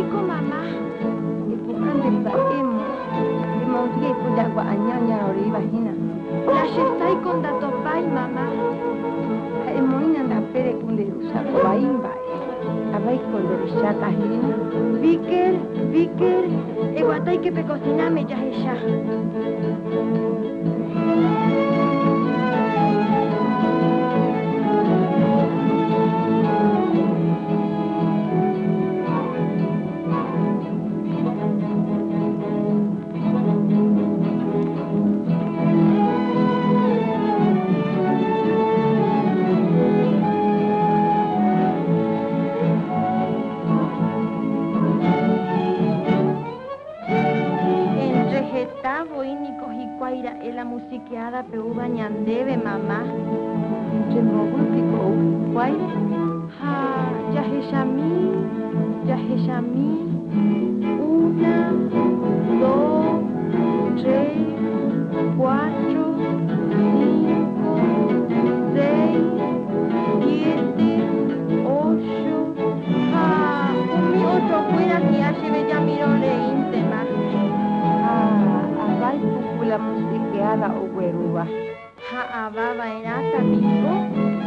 chico, mamá. La yestai con datopai, mamá. Víker, eguatay que pe cociname ya ella. La musiqueada peuba ñandebe, mamá. Yaheshami. 1, 2, 3, 4, 5, 6, 7, 8. Umi otro fuera que hace bella mirole intema. La musiqueada o gueruba. Baba enata pico,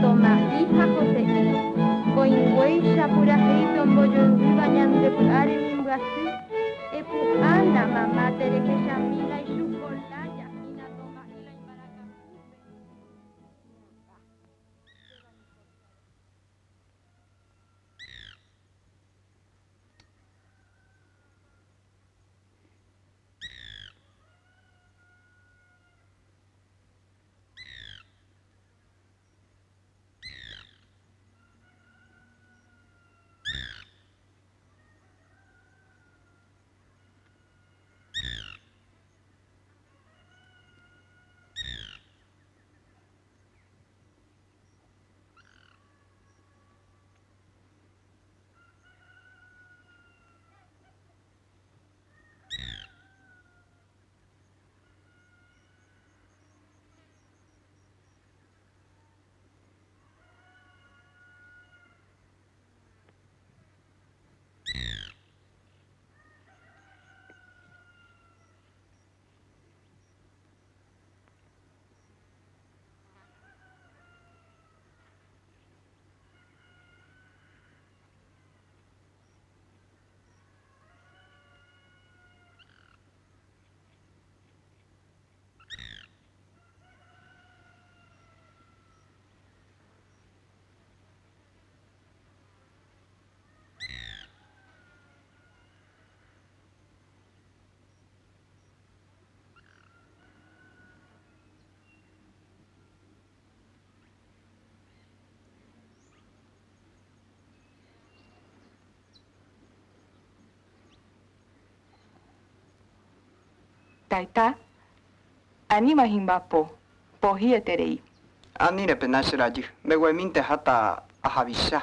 toma hija José. Coingüey pura hei tombollo en bañante pulare min brasi. Epu ana mamá tere que chamila y chocolate ina toma ila y maraca. Taita, anima himbapo, pohie terei. Ani ne penaseraji, me gueminte hata ahavisa.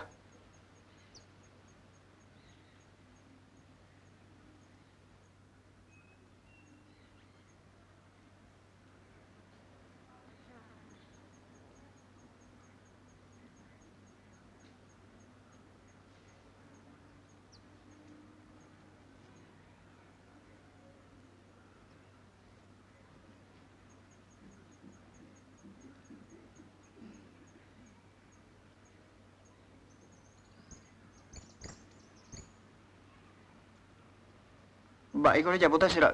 Vậy có jabuta sera.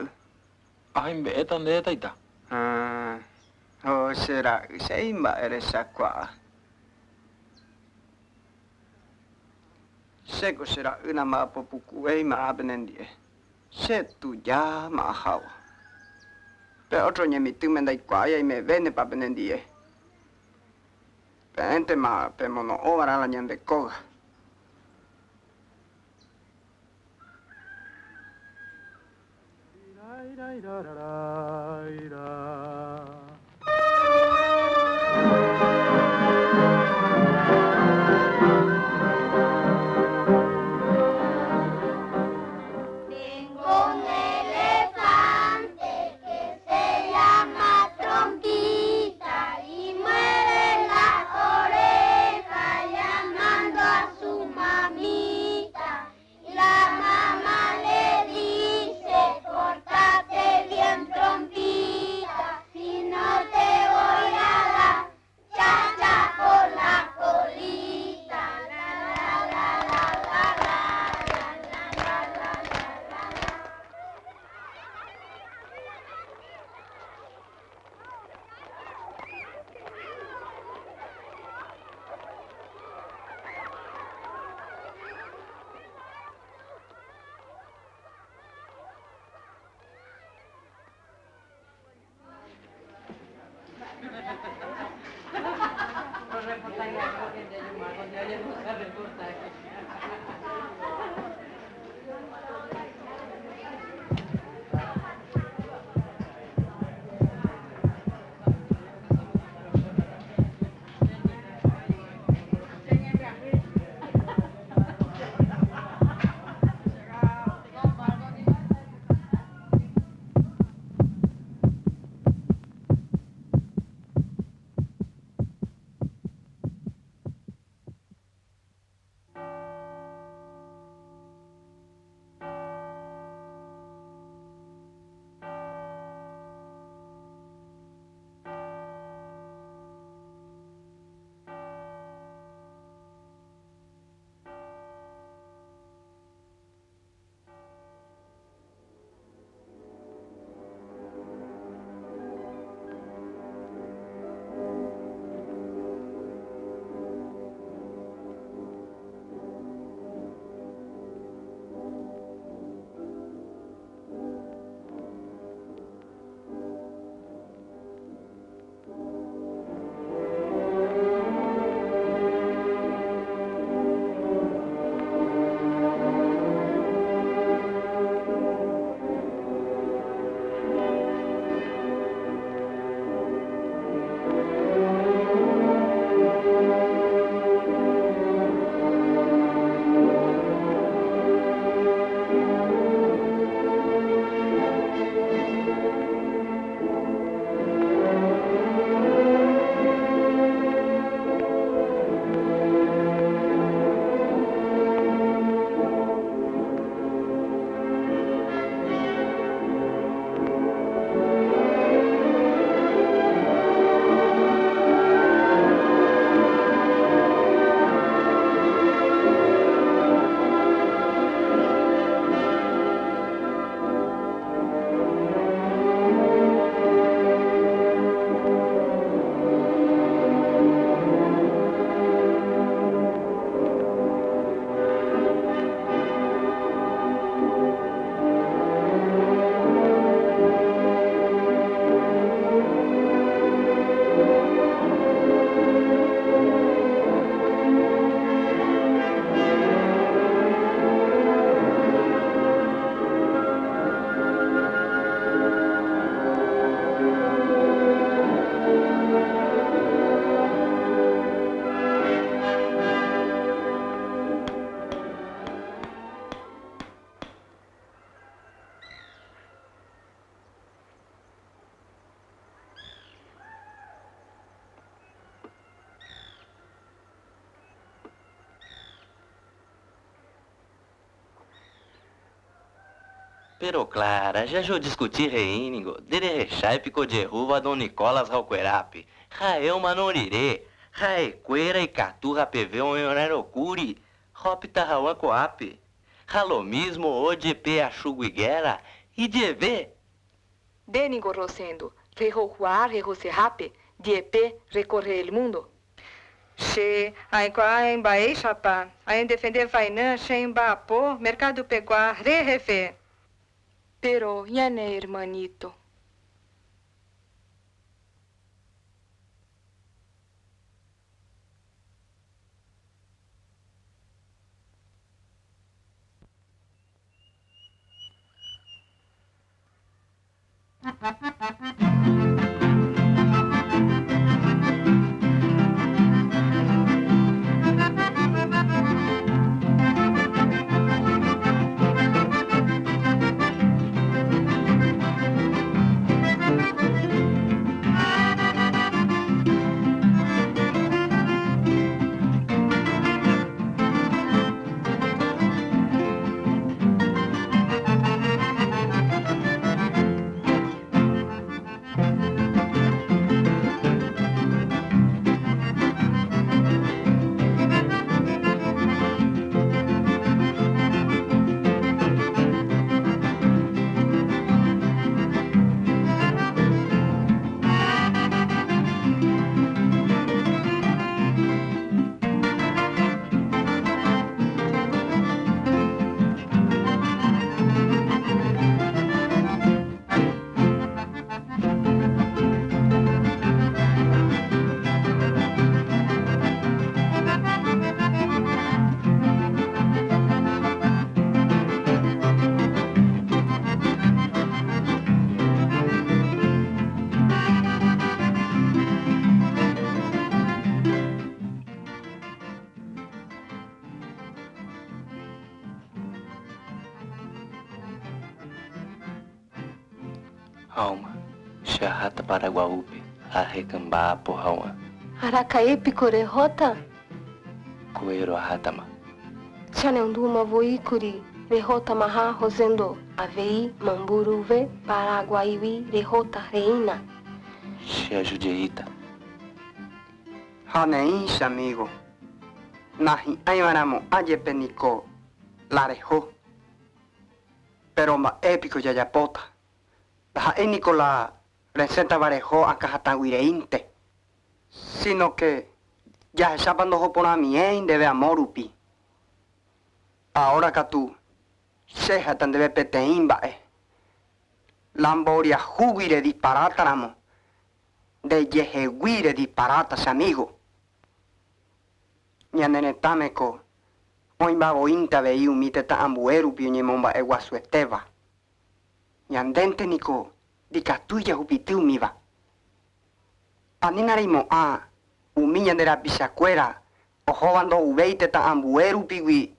Ahin be etan de taita. Sera sei ma eresa qua. Seko sera una ma popuku ei ma abenendie. Se tu ya ma hao. Pe otro nyemi tu mendai qua ei me vene pa benendie. Pe ente ma pe mono ovara la nyande koga. Mamita, y la mamá Pero Clara, já eu discuti reiningo, dere rechai pico de ruva Dom Nicolas Rauquerape, rael manorire, raequeira e caturra peveu onhorarocuri, ropta rauan coape, ralomismo ode pe achuguiguera, e de ver. Deningo Rosendo, rejojuar, rejocerrape, diepe, recorrer el mundo. Che, ainquá embaei chapa, ain defender vainã, che embapô, mercado peguar, re-refe. Pero, yane, hermanito. Alma, Xarrata Paraguaupe, Arrecambá, Porrauã, Aracaípe, Corerrota, Coeiro Arratama, Xanenduma, Voícuri, Rerrota, Marra, Rosendo, Avei, Mamburuve, Paraguaiwi, Rerrota, Reina, Xajudeíta, Haneis, amigo. Nahi Aymaramo, Ayepenico, Larejo. Pero más épico Yayapota. La Nicola receta Varejo a Cajataguireinte. Sino que ya se sapando por a mí debe amorupi. Ahora que tú seja tan debe peteimba Lamboria jubire disparatáramo. De yejeguire disparatas, amigo. Ñanenetameko, oimba bointa vei umiteta ambueru pioñemomba eguasu esteva. Ñandente niko, dicatuya upitiu miva. Aninarimo umiñandera pisacuera, ojobando uveiteta ambueru piwi,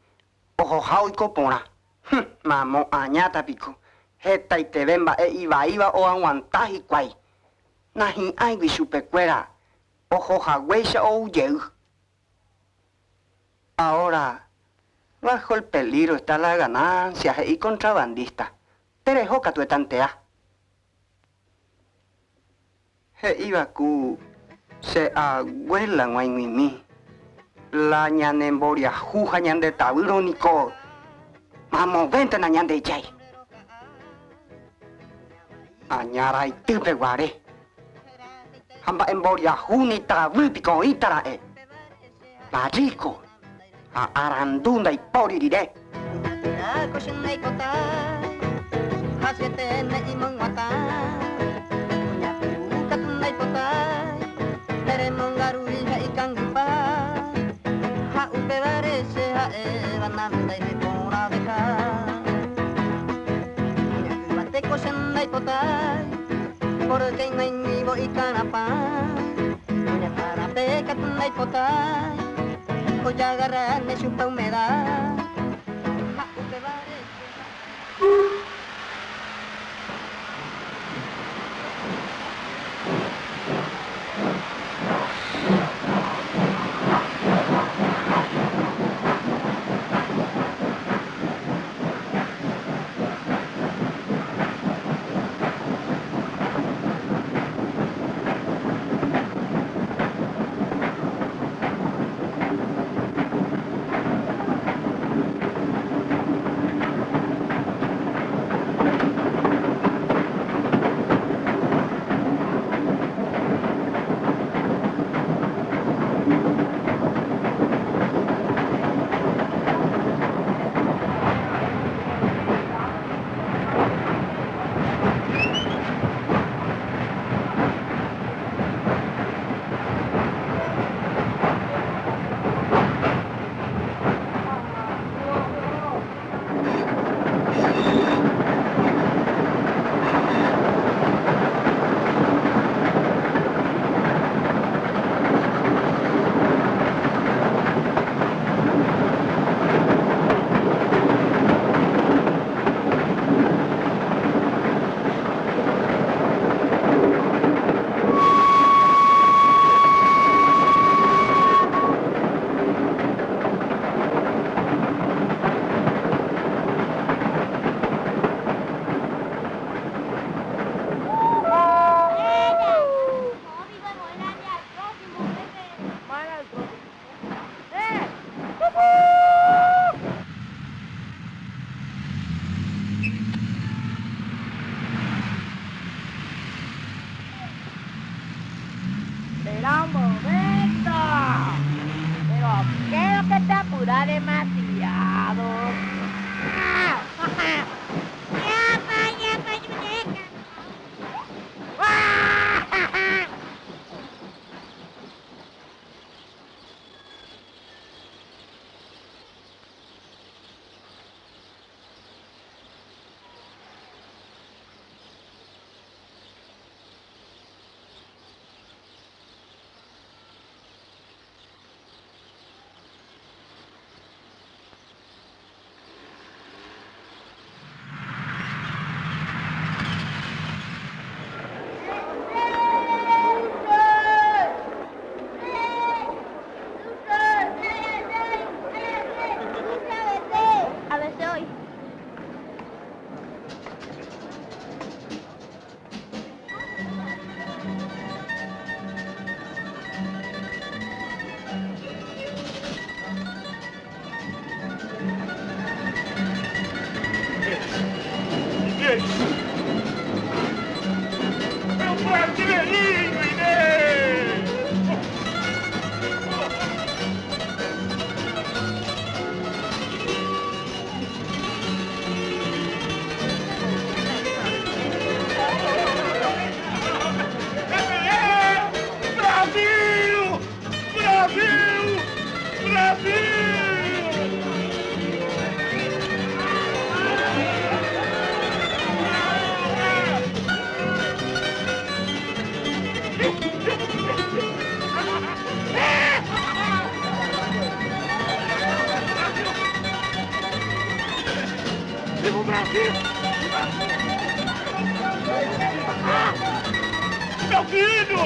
ojojao pora. Mamo añata pico, jeta itebemba iba o aguantaji kwai. Nahi aigui supecuera, ojojagueisa o uyeu. Ahora, bajo el peligro está la ganancia y contrabandista. Terejo que tu etantea. He iba ku se abuela guaymimi. La ñanemboria juja ñande taburo nico. Mamo vente na ñande jay. Añara y tupe guare. Hamba emboria juni tabupico itara La rico. A arandunda y pori diré. Porque no hay ni bo y canapá, doña Jarapeca tú no hay potay. Voy a agarrarme chupa humedad. Espera un momento. Pero creo que te apura demasiado. Meu filho!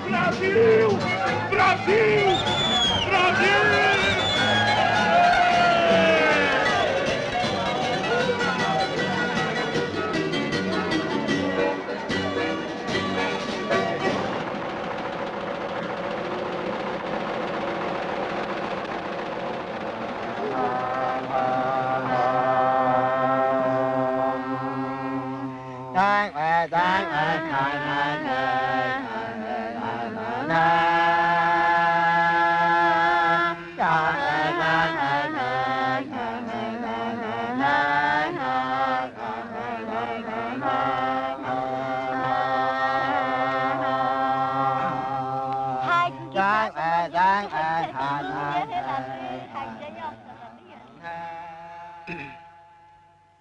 Brasil! Brasil! Brasil!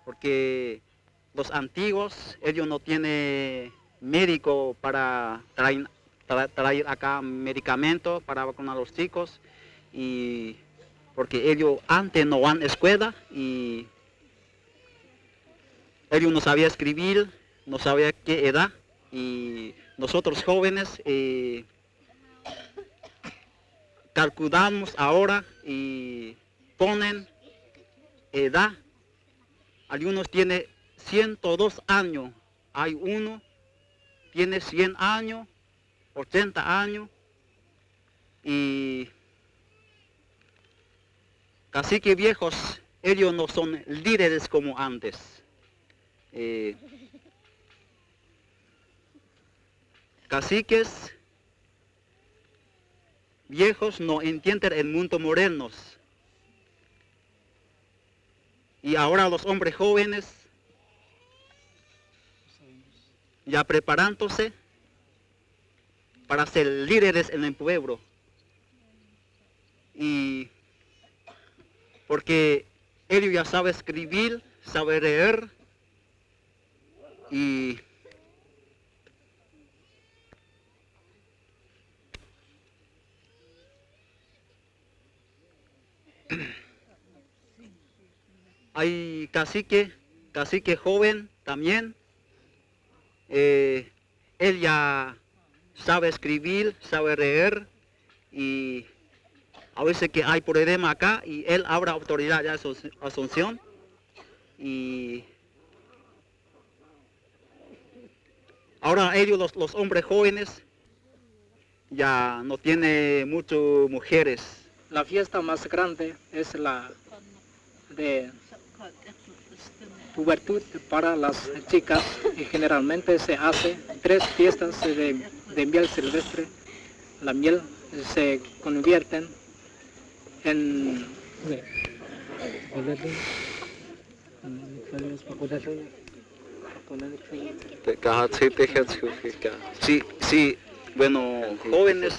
Porque los antiguos, ellos no tienen médico para traer acá medicamentos para vacunar a los chicos, y porque ellos antes no van a escuela y ellos no sabían escribir, no sabían qué edad, y nosotros jóvenes calculamos ahora y ponen edad. Algunos tienen 102 años, hay uno tiene 100 años, 80 años, y caciques viejos, ellos no son líderes como antes. Caciques viejos no entienden el mundo moderno. Y ahora los hombres jóvenes, ya preparándose para ser líderes en el pueblo. Y porque ellos ya saben escribir, saben leer, y hay cacique joven también, él ya sabe escribir, sabe leer, y a veces que hay problema acá, y él abre autoridad ya de Asunción, y ahora ellos, los hombres jóvenes, ya no tienen muchas mujeres. La fiesta más grande es la de pubertad para las chicas, y generalmente se hace 3 fiestas de miel silvestre. La miel se convierten en sí, bueno, jóvenes,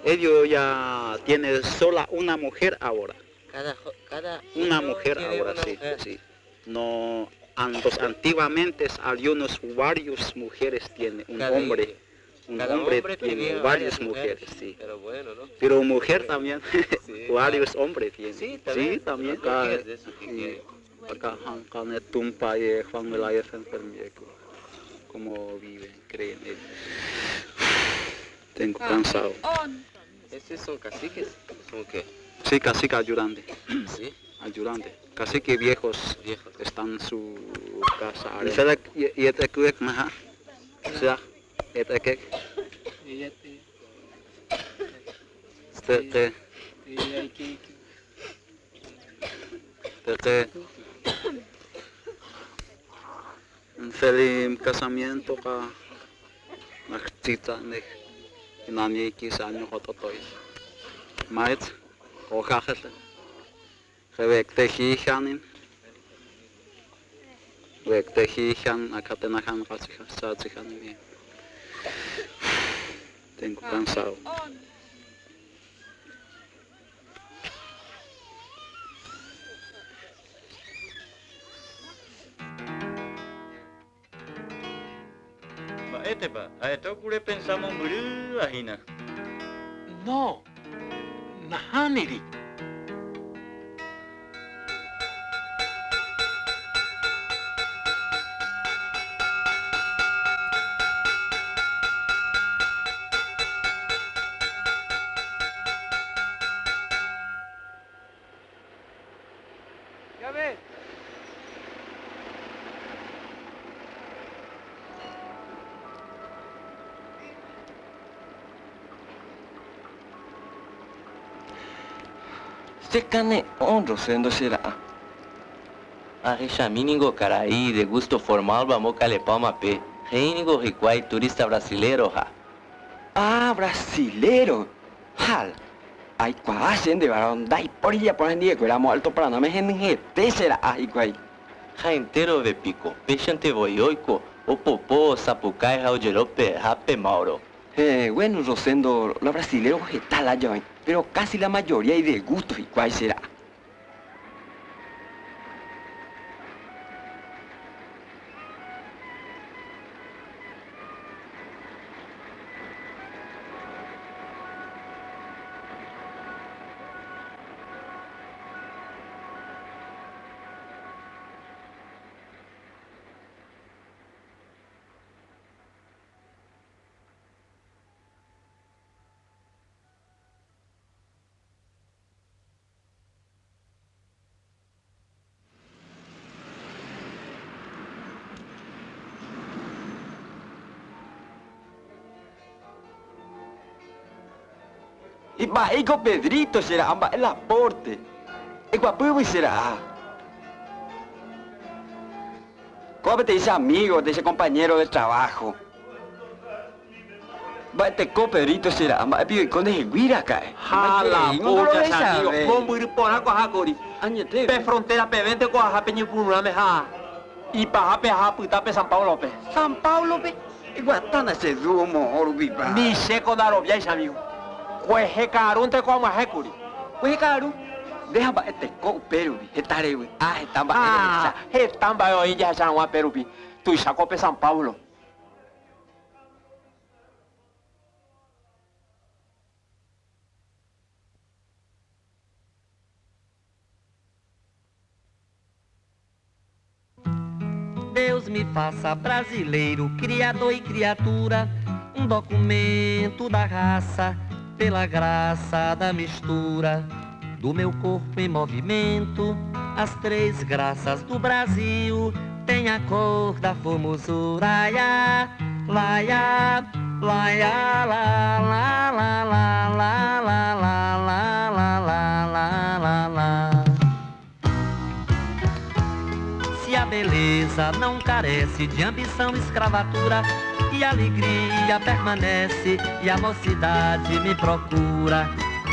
ellos ya tienen sola una mujer ahora. Una mujer ahora, sí. No, antiguamente algunos varias mujeres tienen, un hombre tiene varias mujeres, sí. Pero bueno, ¿no? Pero mujer también, sí, varios hombres tienen. Sí, también. Acá, Tumpa y Juan Melaya se enfermieron. Cómo viven, creen ellos. Tengo cansado. ¿Estos son caciques? ¿Son qué? Sí, cacique ayudante. ¿Sí? Ayudante. Cacique viejos están en su casa. Y este cuec, maja. ¿Sí? Este qué? Este. Un feliz casamiento ka nakita nek inani kisa año hototoy. Mait okajel. Revek tejijanin. Vek tejijan akatenajan kasija satsijan bien. Tengo cansado. A esto cure pensamos en ajina. No, Nahaniri. Ya ves. Secane onde sendo será? A rechamingo caraí de gusto formal vamos calepalma pé. Reinigo riquai turista brasileiro ha. Ah, brasileiro. Hal. Ai quase de varão dai porilla por dia que éramos alto para não me gente será ai quai. Ha inteiro ve pico. Peixante voioico. O popô sapucai rauderope rape mauro. Bueno, Rosendo, los brasileños están la joven, pero casi la mayoría hay de gustos y cuál será. Y va, con Pedrito será, va, el aporte. Y guapo será. ¿Cómo te dice amigo, te dice compañero de trabajo? Va, te con Pedrito será, va, y con el guira cae. Hala, pucha, amigo. Vamos ir por acá, Jacori. Añete. Pe frontera, pe 20 con ajá, peñi pururame, ja. Y pa pe ajá, puta, pe San Paulo, pe. San Paulo, pe. Igual tan ese dumo, orubipa. Mi seco da robiais, amigo. Cueje carun te como Jacori. Oye, caro, deja ba este co perubi, estarewi. Ah, estamba. Ah, estamba yo ya ya uma perubi. Tu sacou pe São Paulo. Deus me faça brasileiro, criador e criatura, um documento da raça, pela graça da mistura do meu corpo em movimento. As três graças do Brasil têm a cor da formosura. Laia, laia, laia, la, la, la, la, la, la, la, la, la, la, la, la. Se a beleza não carece de ambição e escravatura, e a alegria permanece e a mocidade me procura.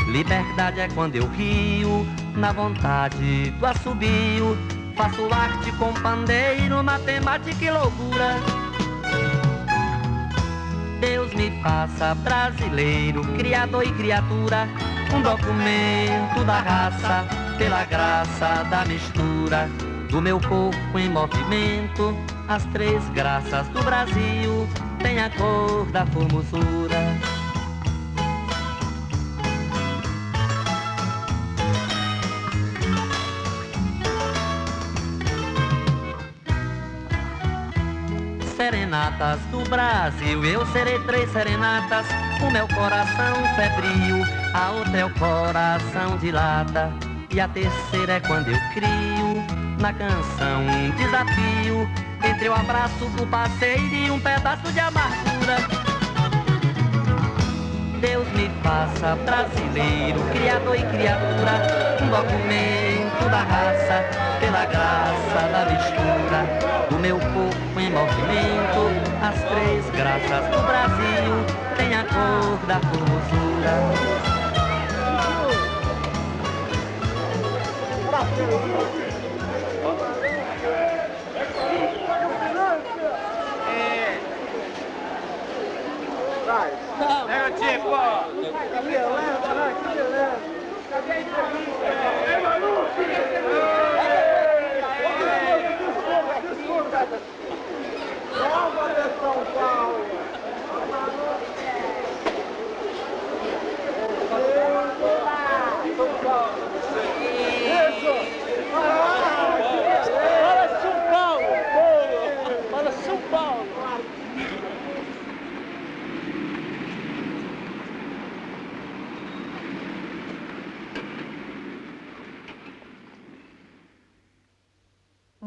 Liberdade é quando eu rio, na vontade do assobio, faço arte com pandeiro, matemática e loucura. Deus me faça brasileiro, criador e criatura, um documento da raça, pela graça da mistura do meu corpo em movimento. As três graças do Brasil têm a cor da formosura. Serenatas do Brasil, eu serei três serenatas. O meu coração febril, a outra é o coração de lata, e a terceira é quando eu crio na canção um desafio entre o abraço do parceiro e um pedaço de amargura. Deus me faça brasileiro, criador e criatura, um documento da raça, pela graça da mistura do meu corpo em movimento. As três graças do Brasil têm a cor da formosura. É o tipo, cadê a leva? Cadê a leva? Cadê a entrevista? É, Manu! Nova de São Paulo! Olá!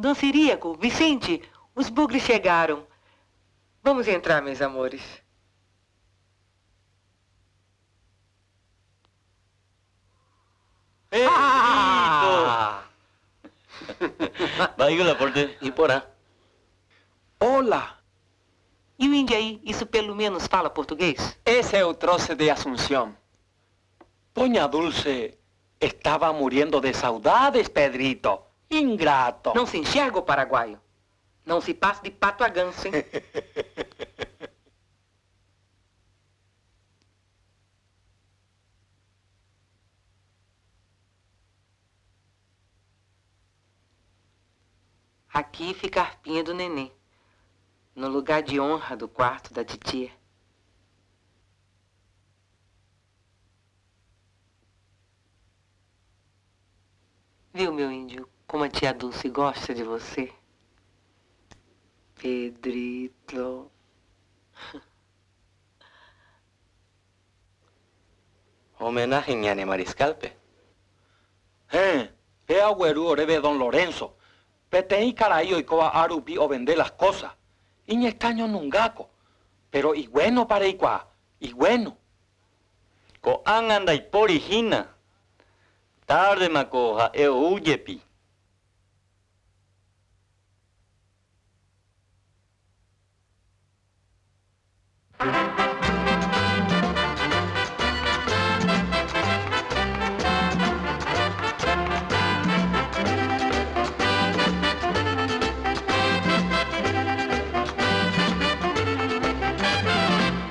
Dom Ciríaco, Vicente, os bugres chegaram. Vamos entrar, meus amores. Baigula, porte, e porá. Olá. E o índio aí, isso pelo menos fala português? Ese é o troce de Asunción. Doña Dulce estava muriendo de saudades, Pedrito. Ingrato. Não se enxerga o paraguaio. Não se passa de pato a ganso, hein? Aqui fica a arpinha do neném, no lugar de honra do quarto da titia. Viu, meu índio, como a tia Dulce gosta de você? Pedrito. Homenagem a Mariscalpe. É agüero orebe Don Lorenzo. Petei caraío y coa arupi o vender las cosas. In estaño nungaco. Pero y bueno para igual. Y bueno. Ko anda y porigina. Tarde macoja, eu uyepi.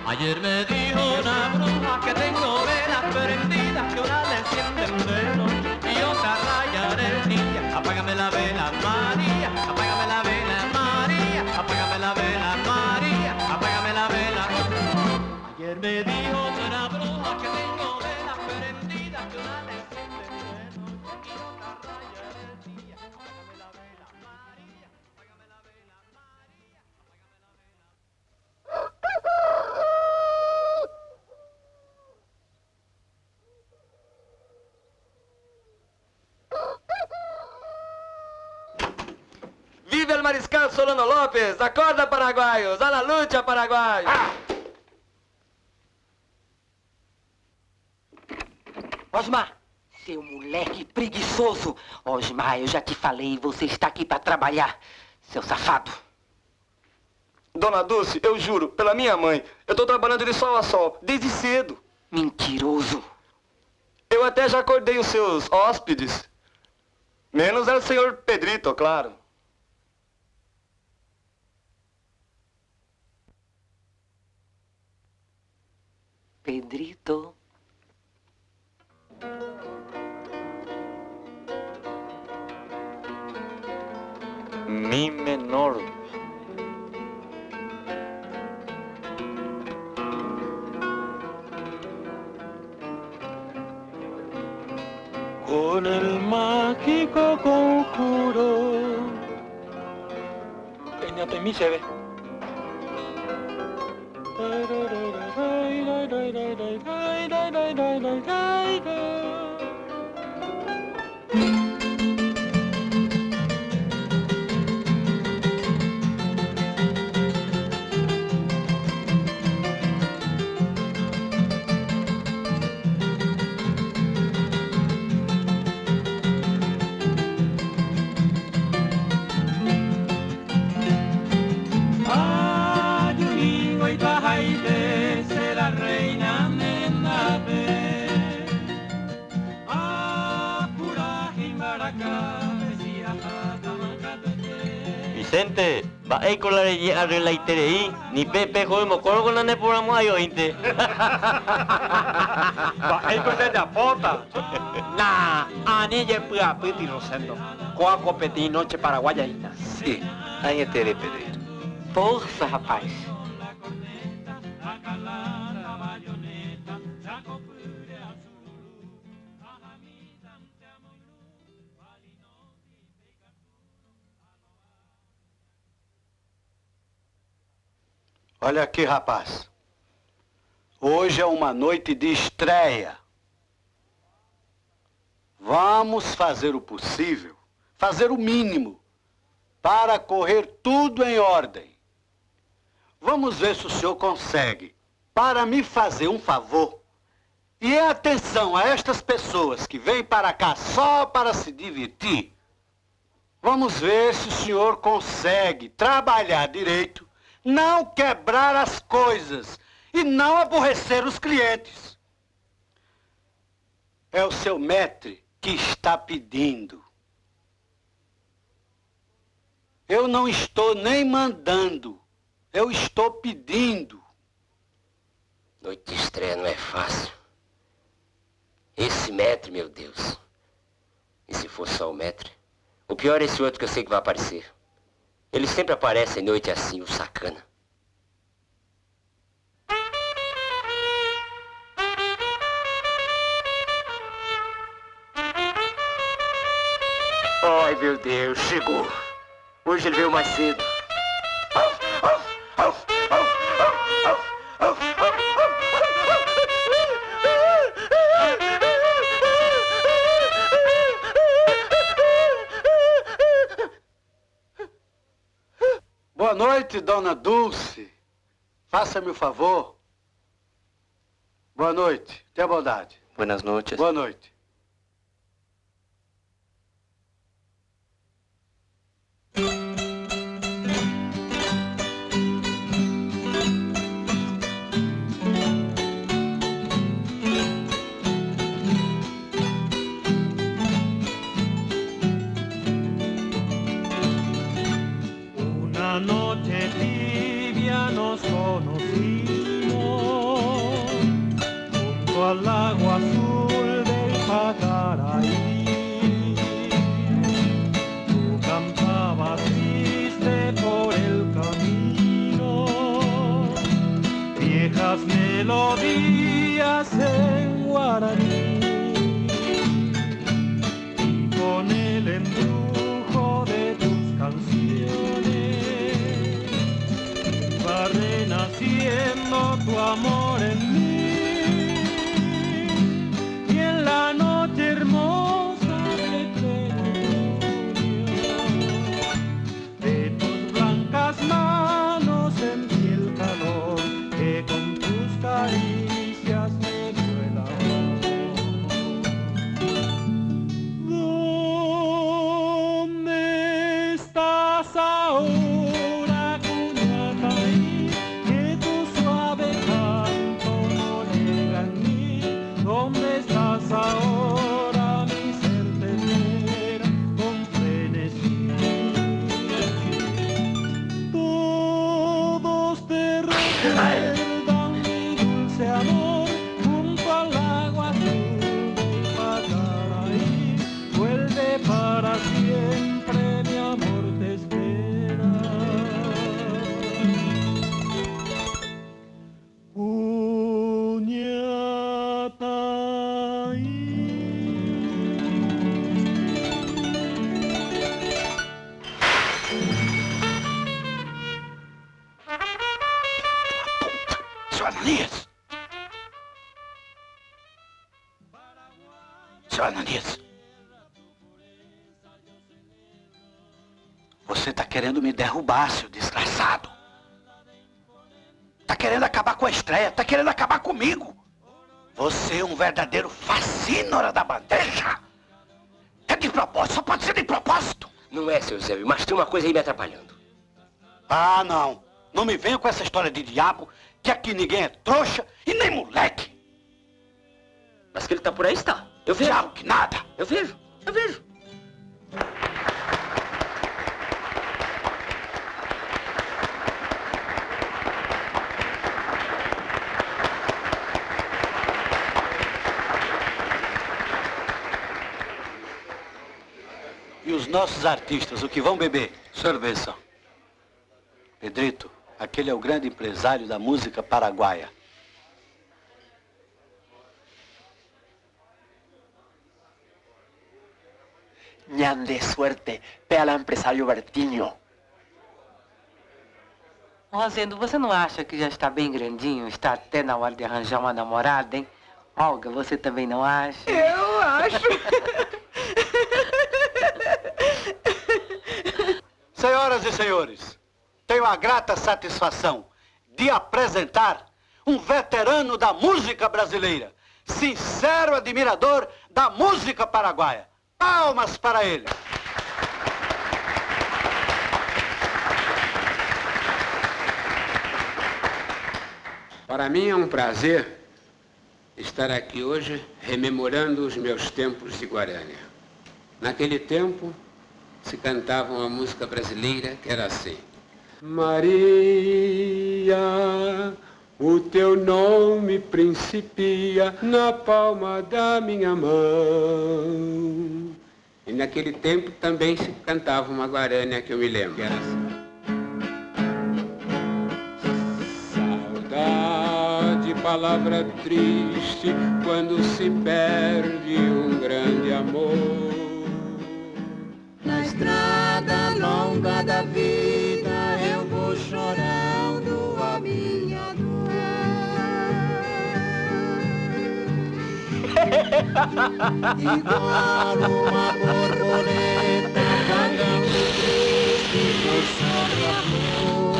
Ayer me dijo una bruja que tengo velas prendidas, que una le encienden velo y otra rayaré niña. Apágame la vela, María, apágame la vela, María, apágame la vela, María, apágame la vela. Ayer me dijo una bruja que tengo velas prendidas, que una le encienden velo y otra rayaré niña. Apágame la vela, María, apágame la vela, María, apágame la vela. Viva el Mariscal Solano Lopes! Acorda, paraguaios! A la lucha, paraguaios! Osmar, seu moleque preguiçoso. Osmar, eu já te falei, você está aqui para trabalhar, seu safado. Dona Dulce, eu juro, pela minha mãe, eu tô trabalhando de sol a sol, desde cedo. Mentiroso. Eu até já acordei os seus hóspedes. Menos é o senhor Pedrito, claro. Pedrito. Mi menor. Con el mágico conjuro. Peñate mi se ve. Vicente, va a colar a la iterei, ni pepe joder mocoro con la neporamos ayo inte. Va a colar de apota. Na, anille pua puti rosendo. Coa copeti noche paraguaya ina. Sí, aí é tere Pedrito. Força, rapaz. Olha aqui, rapaz. Hoje é uma noite de estreia. Vamos fazer o possível, fazer o mínimo, para correr tudo em ordem. Vamos ver se o senhor consegue, para me fazer um favor. E atenção a estas pessoas que vêm para cá só para se divertir. Vamos ver se o senhor consegue trabalhar direito, não quebrar as coisas e não aborrecer os clientes. É o seu maître que está pedindo. Eu não estou nem mandando, eu estou pedindo. Noite de estreia não é fácil. Esse maître, meu Deus. E se for só o maître? O pior é esse outro que eu sei que vai aparecer. Ele sempre aparece em noite assim, o sacana. Ai, meu Deus, chegou. Hoje ele veio mais cedo. Boa noite, dona Dulce. Faça-me o favor. Boa noite. Tenha bondade. Buenas noches. Boa noite. Una noche tibia nos conocimos junto al lago azul del Pacaraí. Tú cantabas triste por el camino, viejas melodías en guaraní, y con el embrujo de tus canciones va renaciendo tu amor en mí. Y en la noche hermosa de pleno otoño, de tus blancas manos sentí el calor que con tus caricias me dio el amor. ¿Dónde estás ahora, Cuñataí? Que tu suave canto no llega a mí. ¿Dónde estás ahora? Mi ser te espera con frenesí. Todos te recuerdan mi dulce amor junto al lago azul del Pacaraí. Vuelve para siempre, mi amor te espera. Seu Ananias! Seu Ananias! Você está querendo me derrubar, seu desgraçado. Está querendo acabar com a estreia, está querendo acabar comigo. Você é um verdadeiro facínora da bandeja. É de propósito, só pode ser de propósito. Não é, seu Zé, mas tem uma coisa aí me atrapalhando. Ah, não. Não me venha com essa história de diabo, que aqui ninguém é trouxa e nem moleque. Mas que ele tá por aí, está. Eu vejo. Diabo que nada. Eu vejo. E os nossos artistas, o que vão beber? Cerveja. Pedrito, aquele é o grande empresário da música paraguaia. Ñan de suerte, pela empresário Bertinho. Rosendo, você não acha que já está bem grandinho? Está até na hora de arranjar uma namorada, hein? Olga, você também não acha? Eu acho. Senhoras e senhores, tenho a grata satisfação de apresentar um veterano da música brasileira, sincero admirador da música paraguaia. Palmas para ele. Para mim é um prazer estar aqui hoje rememorando os meus tempos de Guarânia. Naquele tempo se cantava uma música brasileira que era assim: Maria, o teu nome principia na palma da minha mão. E naquele tempo também se cantava uma Guarânia que eu me lembro, que era assim: saudade, palavra triste, quando se perde um grande amor. Na estrada longa da vida eu vou chorando a minha dor. Igual uma borboleta vagando triste por sobre a flor.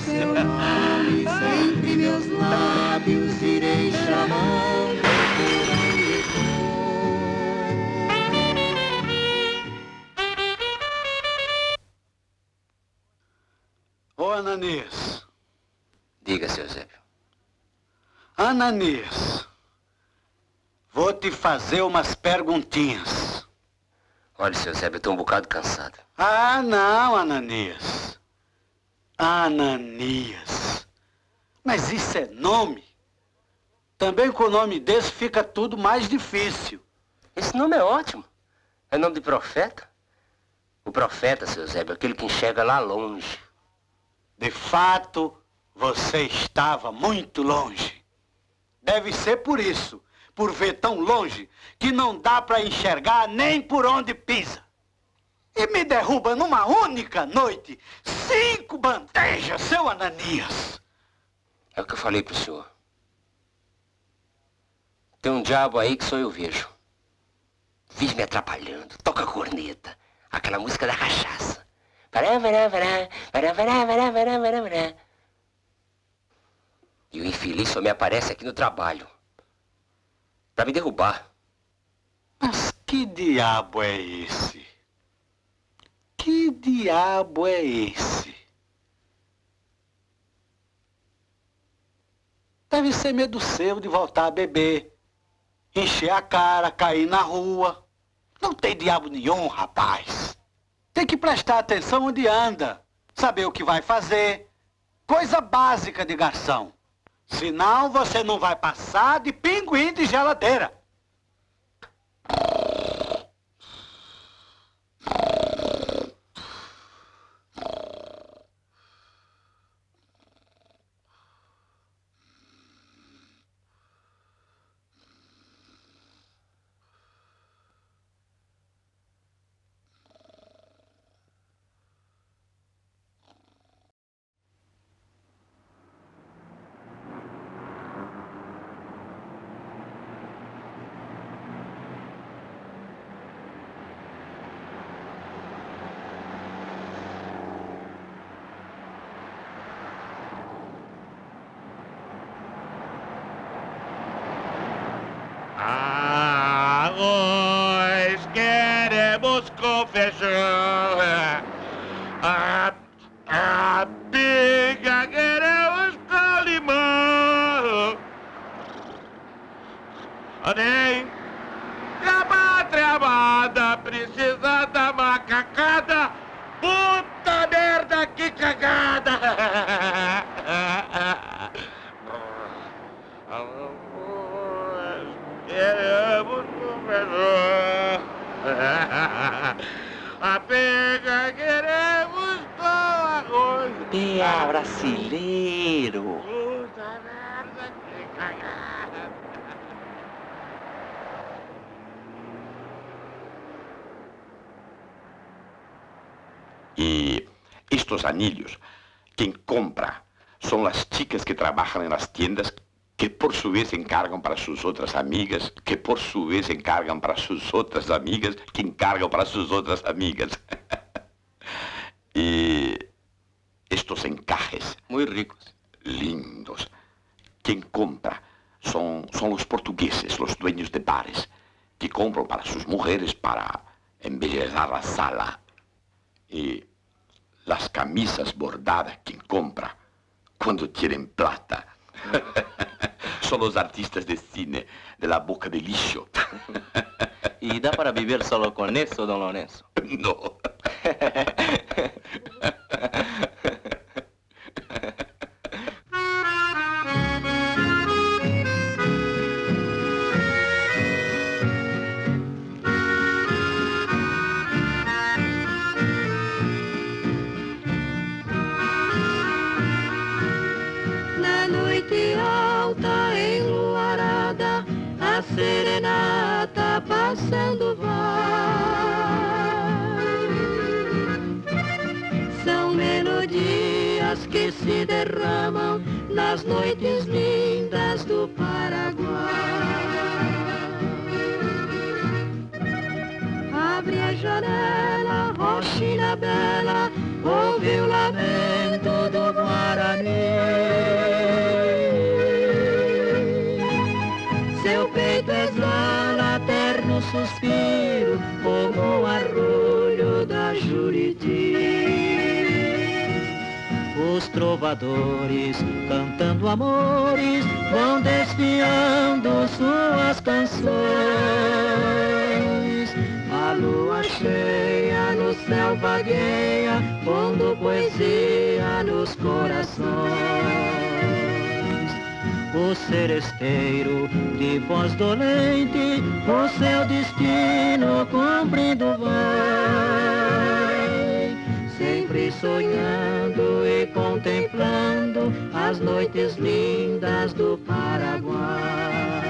Seu nome sempre meus lábios irei chamando. Ô, Ananias. Diga, seu Eusébio. Ananias, vou te fazer umas perguntinhas. Olha, seu Eusébio, eu tô um bocado cansado. Ah, não, Ananias. Ananias. Mas isso é nome? Também com o nome desse fica tudo mais difícil. Esse nome é ótimo. É nome de profeta. O profeta, seu Eusébio, é aquele que enxerga lá longe. De fato, você estava muito longe. Deve ser por isso, por ver tão longe, que não dá para enxergar nem por onde pisa. E me derruba numa única noite 5 bandejas, seu Ananias. É o que eu falei pro senhor. Tem um diabo aí que só eu vejo. Vive me atrapalhando, toca corneta. Aquela música da cachaça. E o infeliz só me aparece aqui no trabalho. Pra me derrubar. Mas que diabo é esse? Que diabo é esse? Deve ser medo seu de voltar a beber. Encher a cara, cair na rua. Não tem diabo nenhum, rapaz. Tem que prestar atenção onde anda. Saber o que vai fazer. Coisa básica de garçom. Senão você não vai passar de pinguim de geladeira. Nós queremos confessão. A pinga queremos com limão. Nem a pátria amada precisa da macacada. Puta merda, que cagada! Queremos confessão. A pega queremos com arroz. Pea brasileiro. Puta merda, que cagada. Y estos anillos, quien compra son las chicas que trabajan en las tiendas que por sua vez encargam para suas outras amigas, que por sua vez encargam para suas outras amigas, que encargam para suas outras amigas. Y estos encajes, muy ricos, lindos, quien compra son los portugueses, los dueños de bares, que compran para sus mujeres para embellecer la sala. Y las camisas bordadas, quien compra cuando tienen plata. Son los artistas de cine de la boca de lixo. ¿Y da para vivir solo con eso, don Lorenzo? No. Serenata passando vai. São melodias que se derramam nas noites lindas do Paraguai. Abre a janela, roxina bela, ouve o lamento do Guarani. Seu peito exala terno suspiro, como o arrulho da Juriti. Os trovadores, cantando amores, vão desfiando suas canções. A lua cheia no céu vagueia, pondo poesia nos corações. O seresteiro, de voz dolente, o seu destino cumprindo vai. Sempre sonhando e contemplando as noites lindas do Paraguai.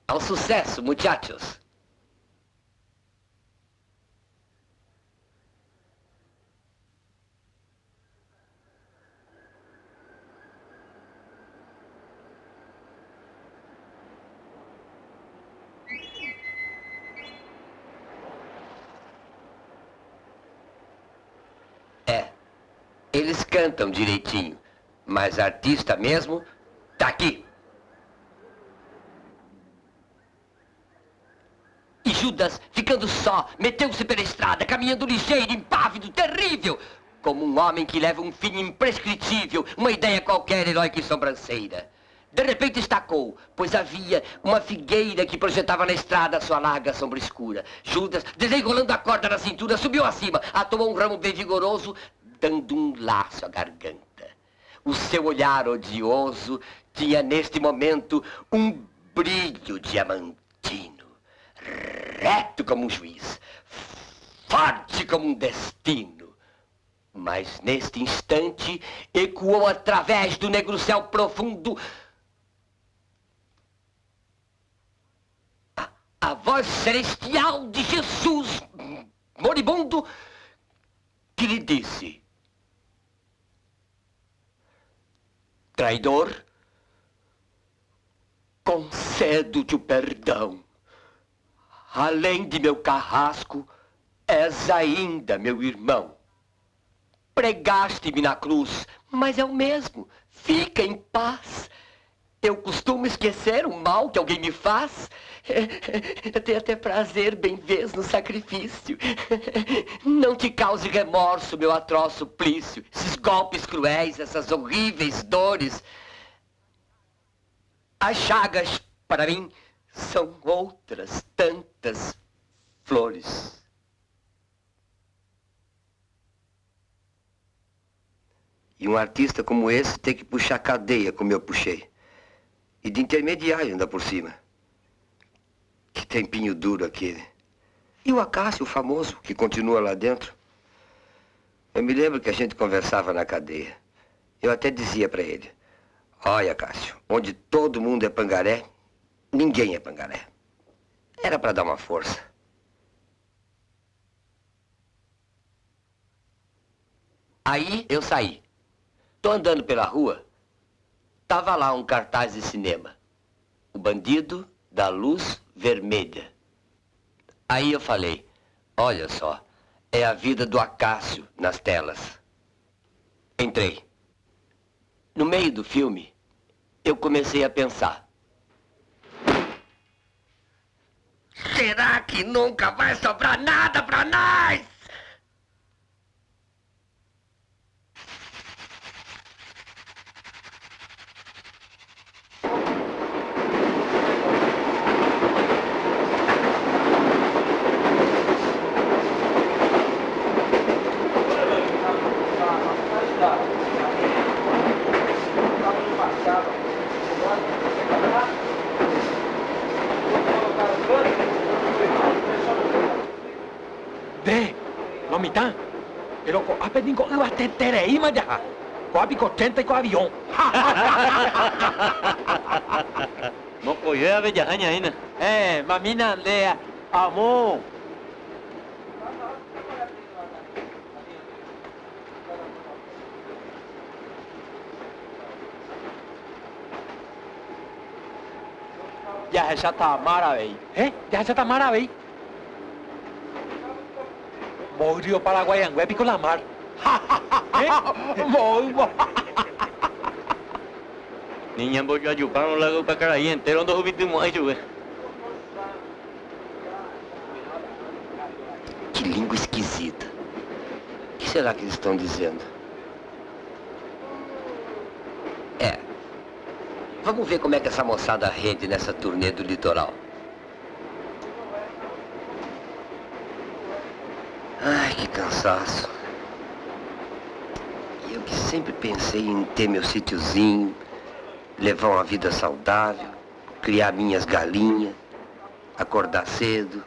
Ao sucesso, muchachos! Eles cantam direitinho, mas artista mesmo tá aqui. E Judas, ficando só, meteu-se pela estrada, caminhando ligeiro, impávido, terrível, como um homem que leva um fim imprescritível, uma ideia qualquer heróica e sobranceira. De repente estacou, pois havia uma figueira que projetava na estrada a sua larga sombra escura. Judas, desenrolando a corda na cintura, subiu acima, atomou um ramo bem vigoroso, dando um laço à garganta. O seu olhar odioso tinha neste momento um brilho diamantino. Reto como um juiz, forte como um destino. Mas neste instante ecoou através do negro céu profundo a voz celestial de Jesus moribundo que lhe disse: traidor, concedo-te o perdão. Além de meu carrasco, és ainda meu irmão. pregaste-me na cruz, mas é o mesmo. Fica em paz. Eu costumo esquecer o mal que alguém me faz. Eu tenho até prazer, bem vês, no sacrifício. Não te cause remorso, meu atroz suplício. Esses golpes cruéis, essas horríveis dores. As chagas, para mim, são outras tantas flores. E um artista como esse tem que puxar cadeia, como eu puxei. E de intermediário ainda por cima. Que tempinho duro aquele. E o Acácio, o famoso, que continua lá dentro. Eu me lembro que a gente conversava na cadeia. Eu até dizia para ele: olha, Acácio, onde todo mundo é pangaré, ninguém é pangaré. Era para dar uma força. Aí eu saí. Tô andando pela rua. Tava lá um cartaz de cinema. O Bandido da Luz Vermelha. Aí eu falei: olha só, é a vida do Acácio nas telas. Entrei. No meio do filme, eu comecei a pensar: será que nunca vai sobrar nada pra nós? Lomitã, pero ko ape din ko iwa teterei ma ja. Ko abi ko tenta ko avião. Moko yo ave jahaña aina. Mamina lea, amor. Já tá maravilha. Já tá maravilha. Morio Paraguayan, web con la mar. Muy bom. Niña, voy a chupar un lago para cara ahí entero, dos últimos aí, chuve. Que língua esquisita. O que será que eles estão dizendo? Vamos ver como é que essa moçada rende nessa turnê do litoral. Ai, que cansaço. E eu que sempre pensei em ter meu sítiozinho, levar uma vida saudável, criar minhas galinhas, acordar cedo.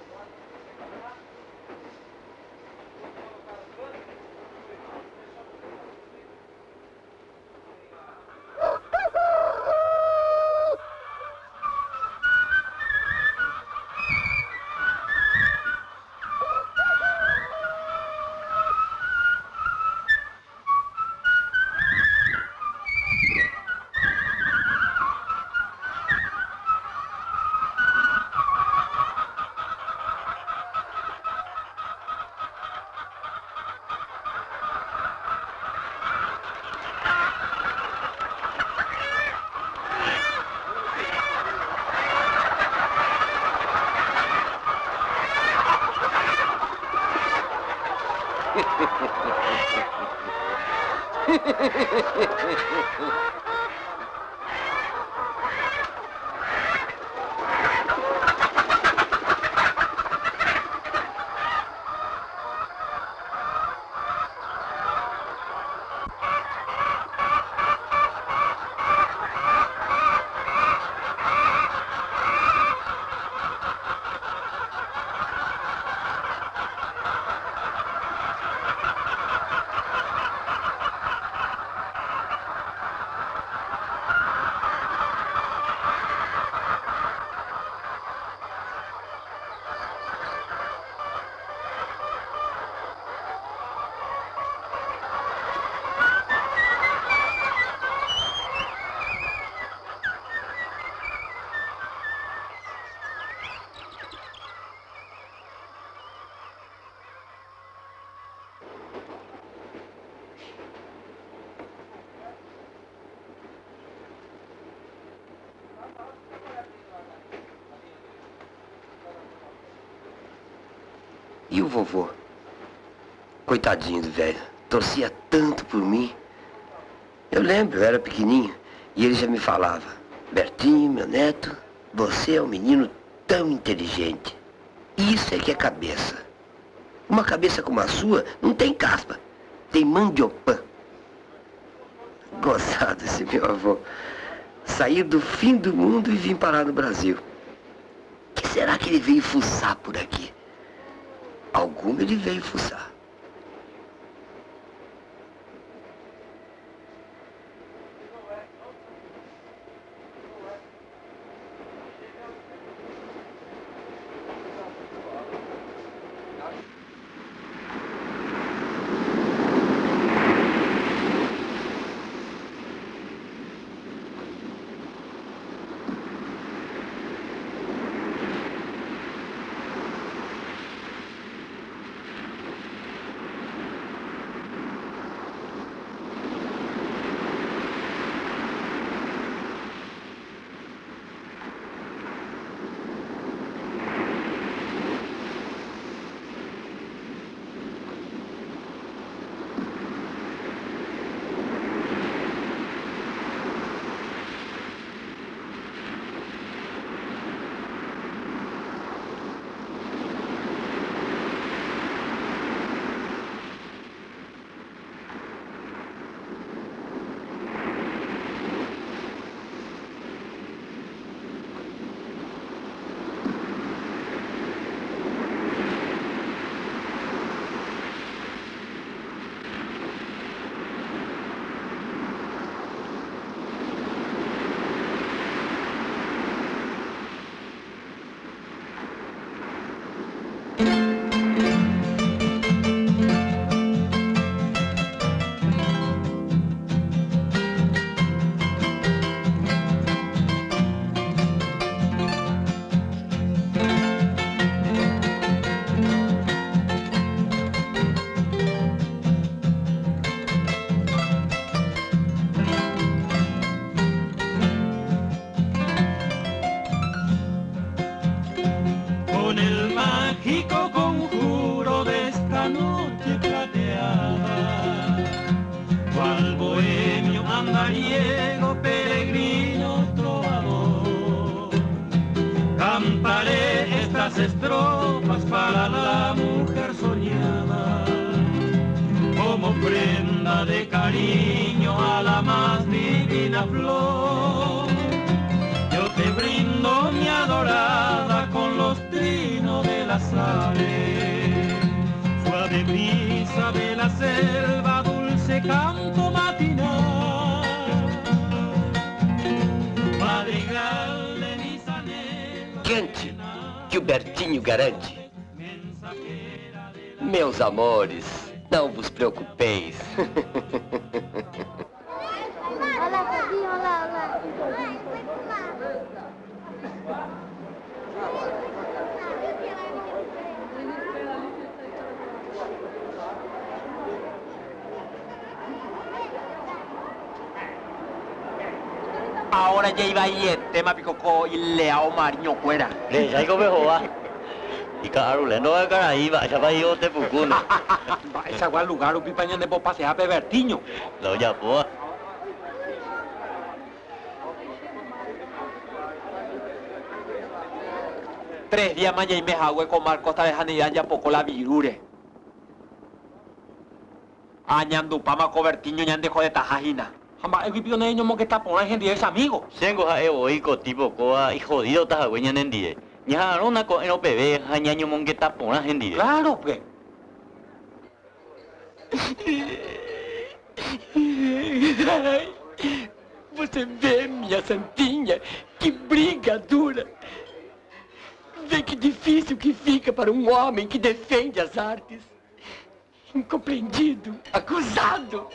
E o vovô? Coitadinho do velho. Torcia tanto por mim. Eu lembro, eu era pequenininho. E ele já me falava: Bertinho, meu neto, você é um menino tão inteligente. Isso é que é cabeça. Uma cabeça como a sua não tem caspa. Tem mandiopã. Gozado esse meu avô. Sair do fim do mundo e vir parar no Brasil. Que será que ele veio fuçar por aqui? Alguma ele veio fuçar. andariego, peregrino, trovador. Cantaré estas estrofas para la mujer soñada, como prenda de cariño a la más divina flor. Yo te brindo mi adorada con los trinos de las aves, suave brisa de la selva, dulce canto matinal, madrigal de mis anhelos. Cante, que o Bertinho garante. Meus amores, não vos preocupeis. Olá, Fabinho, olá, olá. Ahora ya iba ahí el tema picoco y leao mariño cuera. Le ya iba mejor. Y claro, le no va a cara ahí, va a ir te pucuna. Ese es el lugar, un pipañán de popa se hace Bertinho. Lo ya pues. Tres días más ya y me hago con Marcos de Janidad ya poco la virure. Añando pama cobertiño y ande de tajajina. Jamás el pipio de ellos mo que está por la gente es amigo. Tengo a egoico tipo coa y jodido tajagüeña en die. Ya no na co en bebé jañaño mon que está por la gente. Claro, pues. Você vê, minha santinha, que briga dura. Vê que difícil que fica para um homem que defende as artes. Incompreendido, acusado.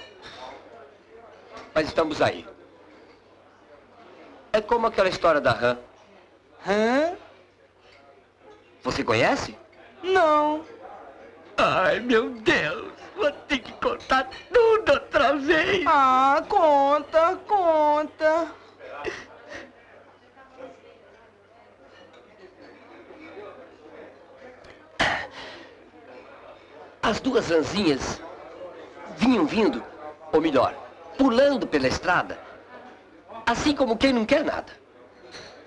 Mas estamos aí. É como aquela história da rã. Hã? Você conhece? Não. Ai, meu Deus. Vou ter que contar tudo outra vez. Ah, conta, conta. As duas ranzinhas vinham vindo, ou melhor, pulando pela estrada, assim como quem não quer nada.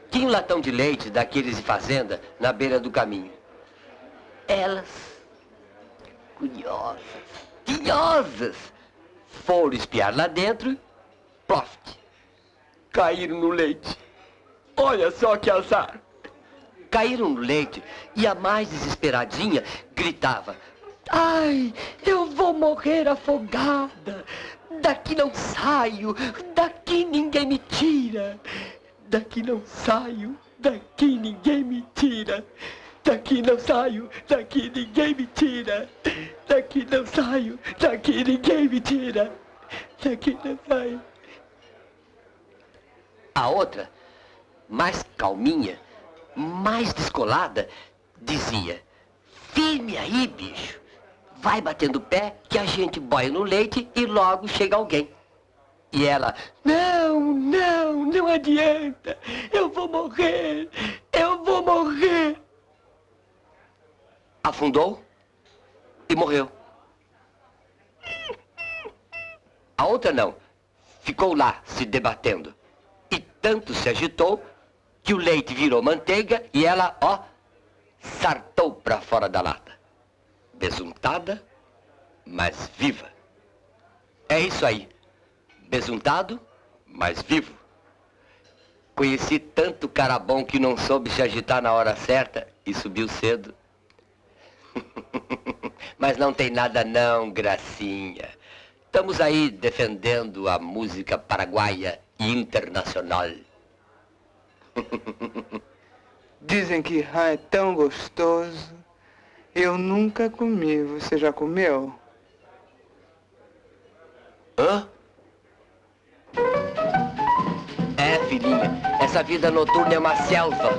Tinha um latão de leite daqueles de fazenda na beira do caminho. Elas, curiosas, tinhosas, foram espiar lá dentro, ploft, caíram no leite. Olha só que azar. Caíram no leite e a mais desesperadinha gritava: ai, eu vou morrer afogada. Daqui não saio, daqui ninguém me tira. Daqui não saio, daqui ninguém me tira. Daqui não saio, daqui ninguém me tira. Daqui não saio, daqui ninguém me tira. Daqui não saio. A outra, mais calminha, mais descolada, dizia: firme aí, bicho. Vai batendo o pé que a gente boia no leite e logo chega alguém. E ela: não, não, não adianta. Eu vou morrer, eu vou morrer. Afundou e morreu. A outra não. Ficou lá se debatendo. E tanto se agitou que o leite virou manteiga e ela, ó, sartou para fora da lata. Besuntada, mas viva. É isso aí. Besuntado, mas vivo. Conheci tanto cara bom que não soube se agitar na hora certa e subiu cedo. Mas não tem nada não, gracinha. Estamos aí defendendo a música paraguaia e internacional. Dizem que rã é tão gostoso. Eu nunca comi. Você já comeu? Hã? É, filhinha, essa vida noturna é uma selva.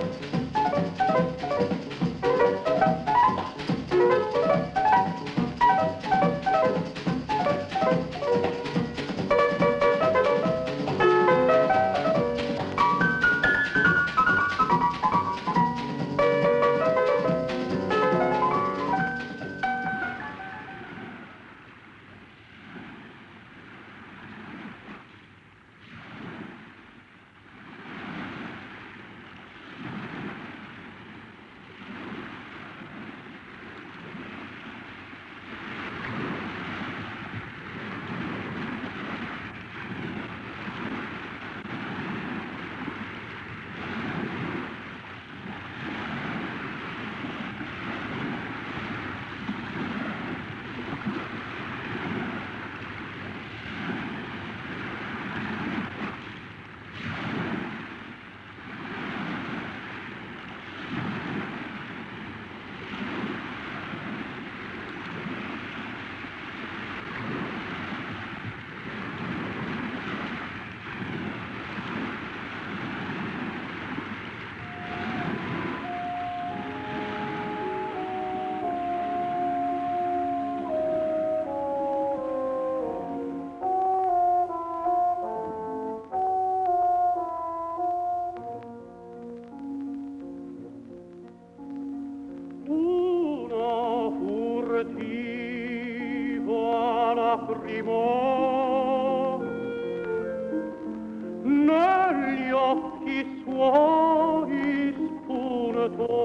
Negli occhi suoi spuntò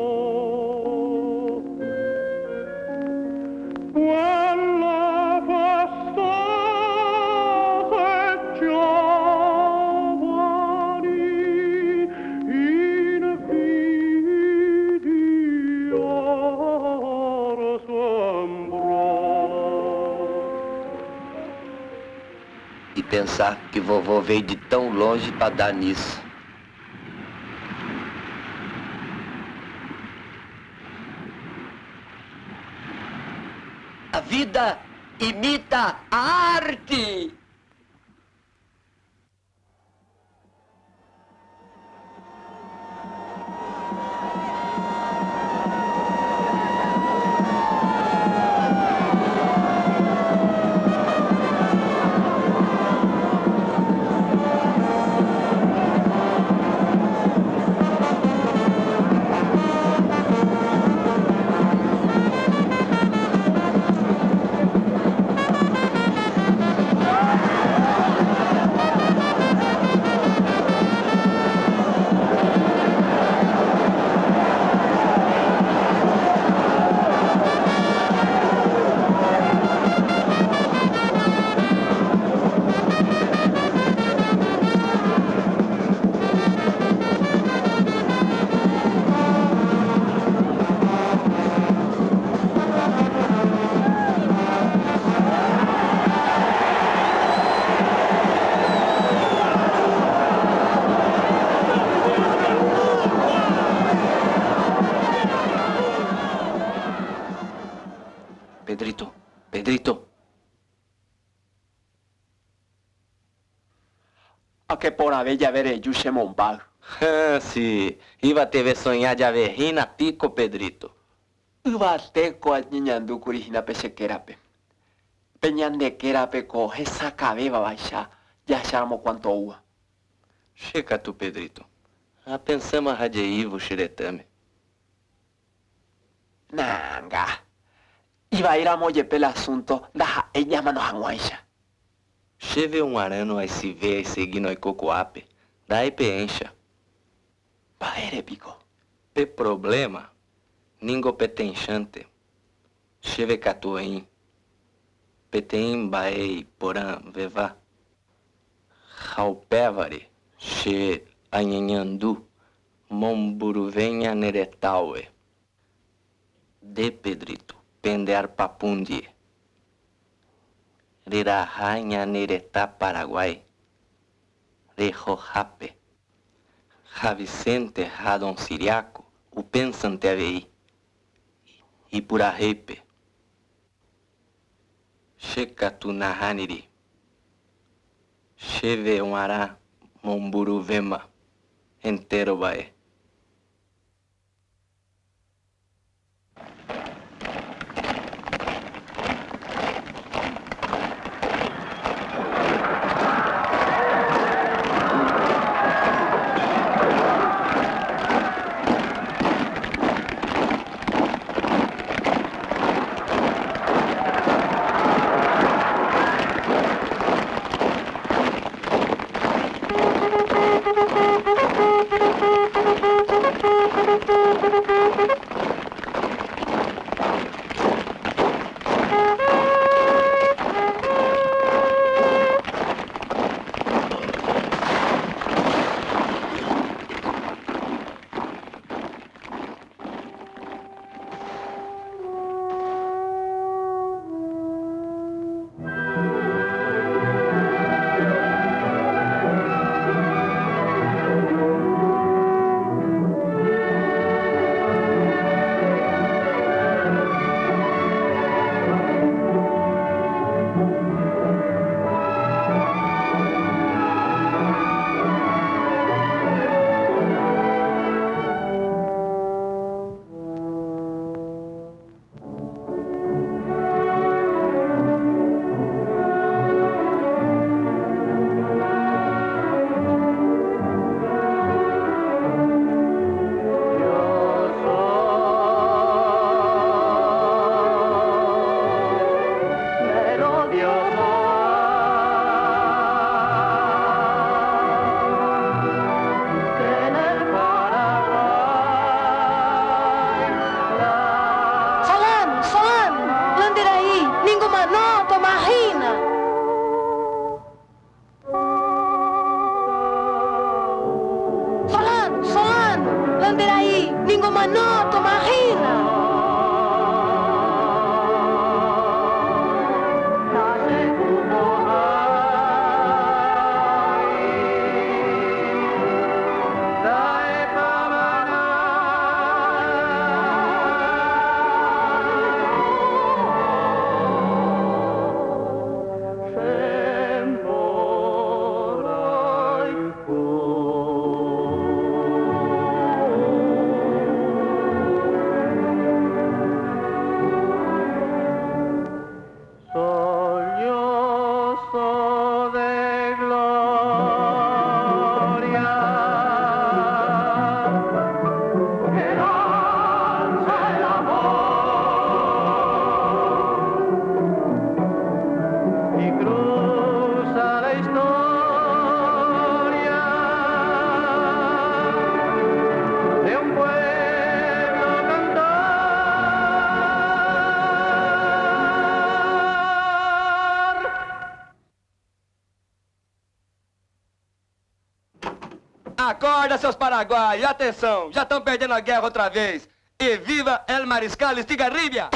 quella fastose giovani invidiar sembrò. E pensar que vovô veio de tão longe para dar nisso. A vida imita a arte! Pedrito, Pedrito. A que por haver ya ver Yuche Mombal. Sí, iba a te ver soñar de averrina pico, Pedrito. Iba a te co a niñandu curigina pechequerape. Peñandequerape coge esa cabeba baixa. Ya chamo quanto ua. Checa tu, Pedrito. A pensamos a radeivo xiretame. Nanga. Iba a ir a molle pelo assunto da ella mano hanguaisha. Cheve um arano aí se vê aí seguindo aí cocoape. Daí peencha. Paere pico. Pe problema. Ningo petenchante. Cheve catuaim. Petem baei porã veva. Raupévari. Che anhanhandu. Momburuvenha neretaue. De Pedrito. Pender papundi. Rirahanha neretá Paraguai. Rejojape. Ravicente radon siriaco. O pensante avei. Ipurareipe. Checatu nahaniri. Cheve umará momburuvema. Entero bae. Acorda, seus paraguaios, atenção, já estão perdendo a guerra outra vez. E viva El Mariscal Estigarribia!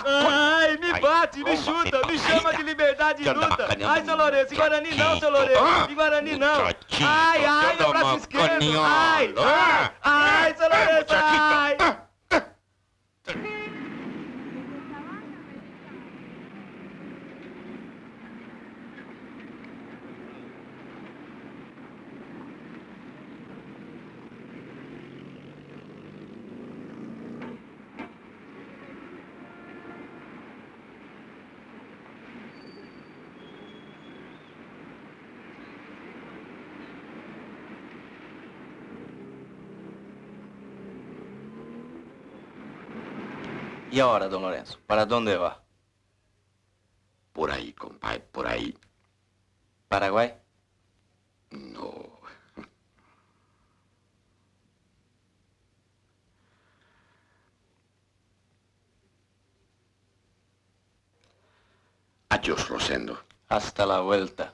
Ai, me bate, me chuta, me chama de liberdade e luta. Ai, seu Lourenço, em Guarani não, seu Lourenço, em Guarani não. Ai, ai, meu braço esquerdo, ai, ai, ai, seu Lourenço, ai. ¿Y ahora, don Lorenzo? ¿Para dónde va? Por ahí, compadre, por ahí. ¿Paraguay? No. Adiós, Rosendo. Hasta la vuelta.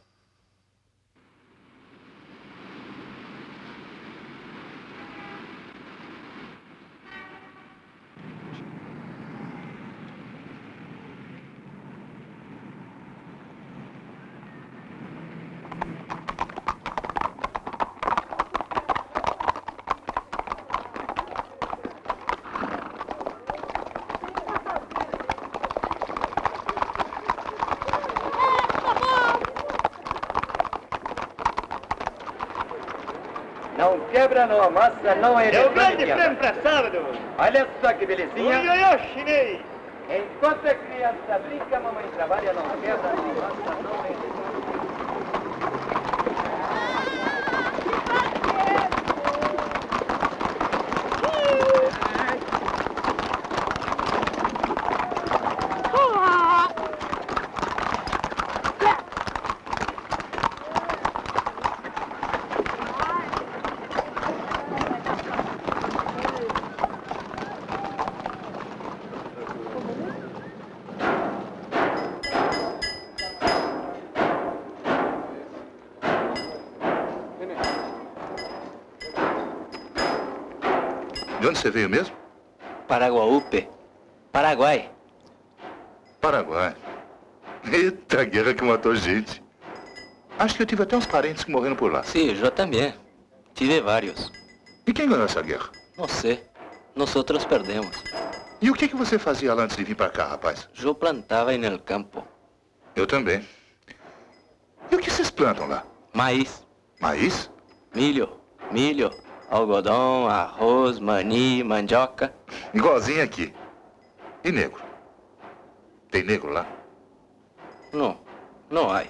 Não quebra, não amassa, não é... É o grande prêmio para sábado. Olha só que belezinha. Oi, oi, oi, chinês. Enquanto a criança brinca, a mamãe trabalha, não quebra, não amassa, não é... De onde você veio mesmo? Paraguaúpe. Paraguai. Paraguai. Eita, guerra que matou gente. Acho que eu tive até uns parentes que morreram por lá. Sim, eu também. Tive vários. E quem ganhou essa guerra? Não sei. Nós outros perdemos. E o que você fazia lá antes de vir para cá, rapaz? Eu plantava no campo. Eu também. E o que vocês plantam lá? Maíz. Maíz? Milho. Milho. Algodão, arroz, mani, mandioca. Igualzinho aqui. E negro? Tem negro lá? Não, não há.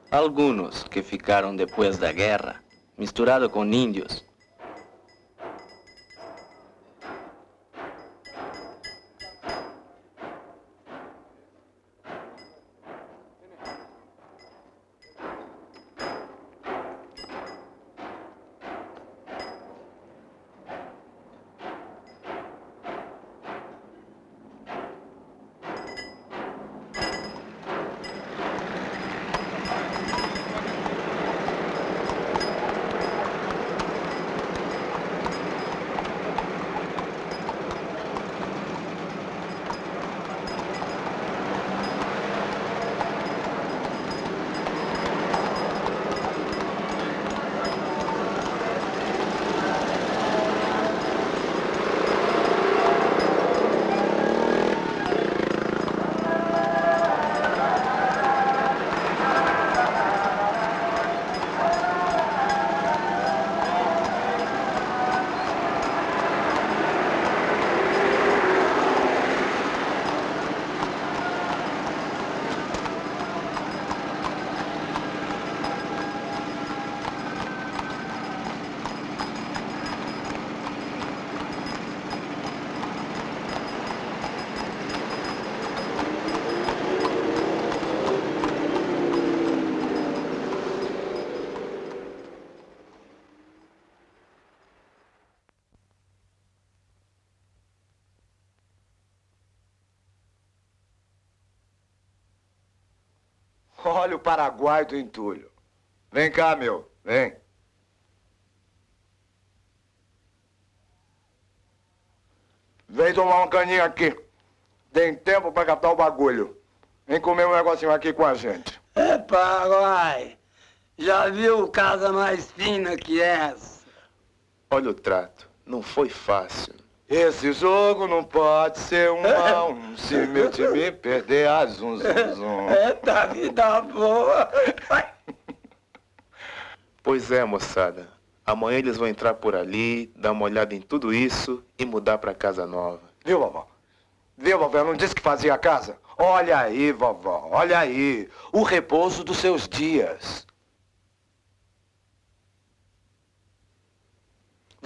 Alguns que ficaram depois da guerra, misturado com índios. Olha o Paraguai do entulho. Vem cá, meu. Vem. Vem tomar uma caninha aqui. Tem tempo pra captar o bagulho. Vem comer um negocinho aqui com a gente. É, Paraguai. Já viu casa mais fina que essa? Olha o trato. Não foi fácil. Esse jogo não pode ser um a um. Se meu time perder a zum, zum, zum. Eita vida boa. Pois é, moçada. Amanhã eles vão entrar por ali, dar uma olhada em tudo isso e mudar pra casa nova. Viu, vovó? Viu, vovó? Eu não disse que fazia a casa? Olha aí, vovó. Olha aí. O repouso dos seus dias.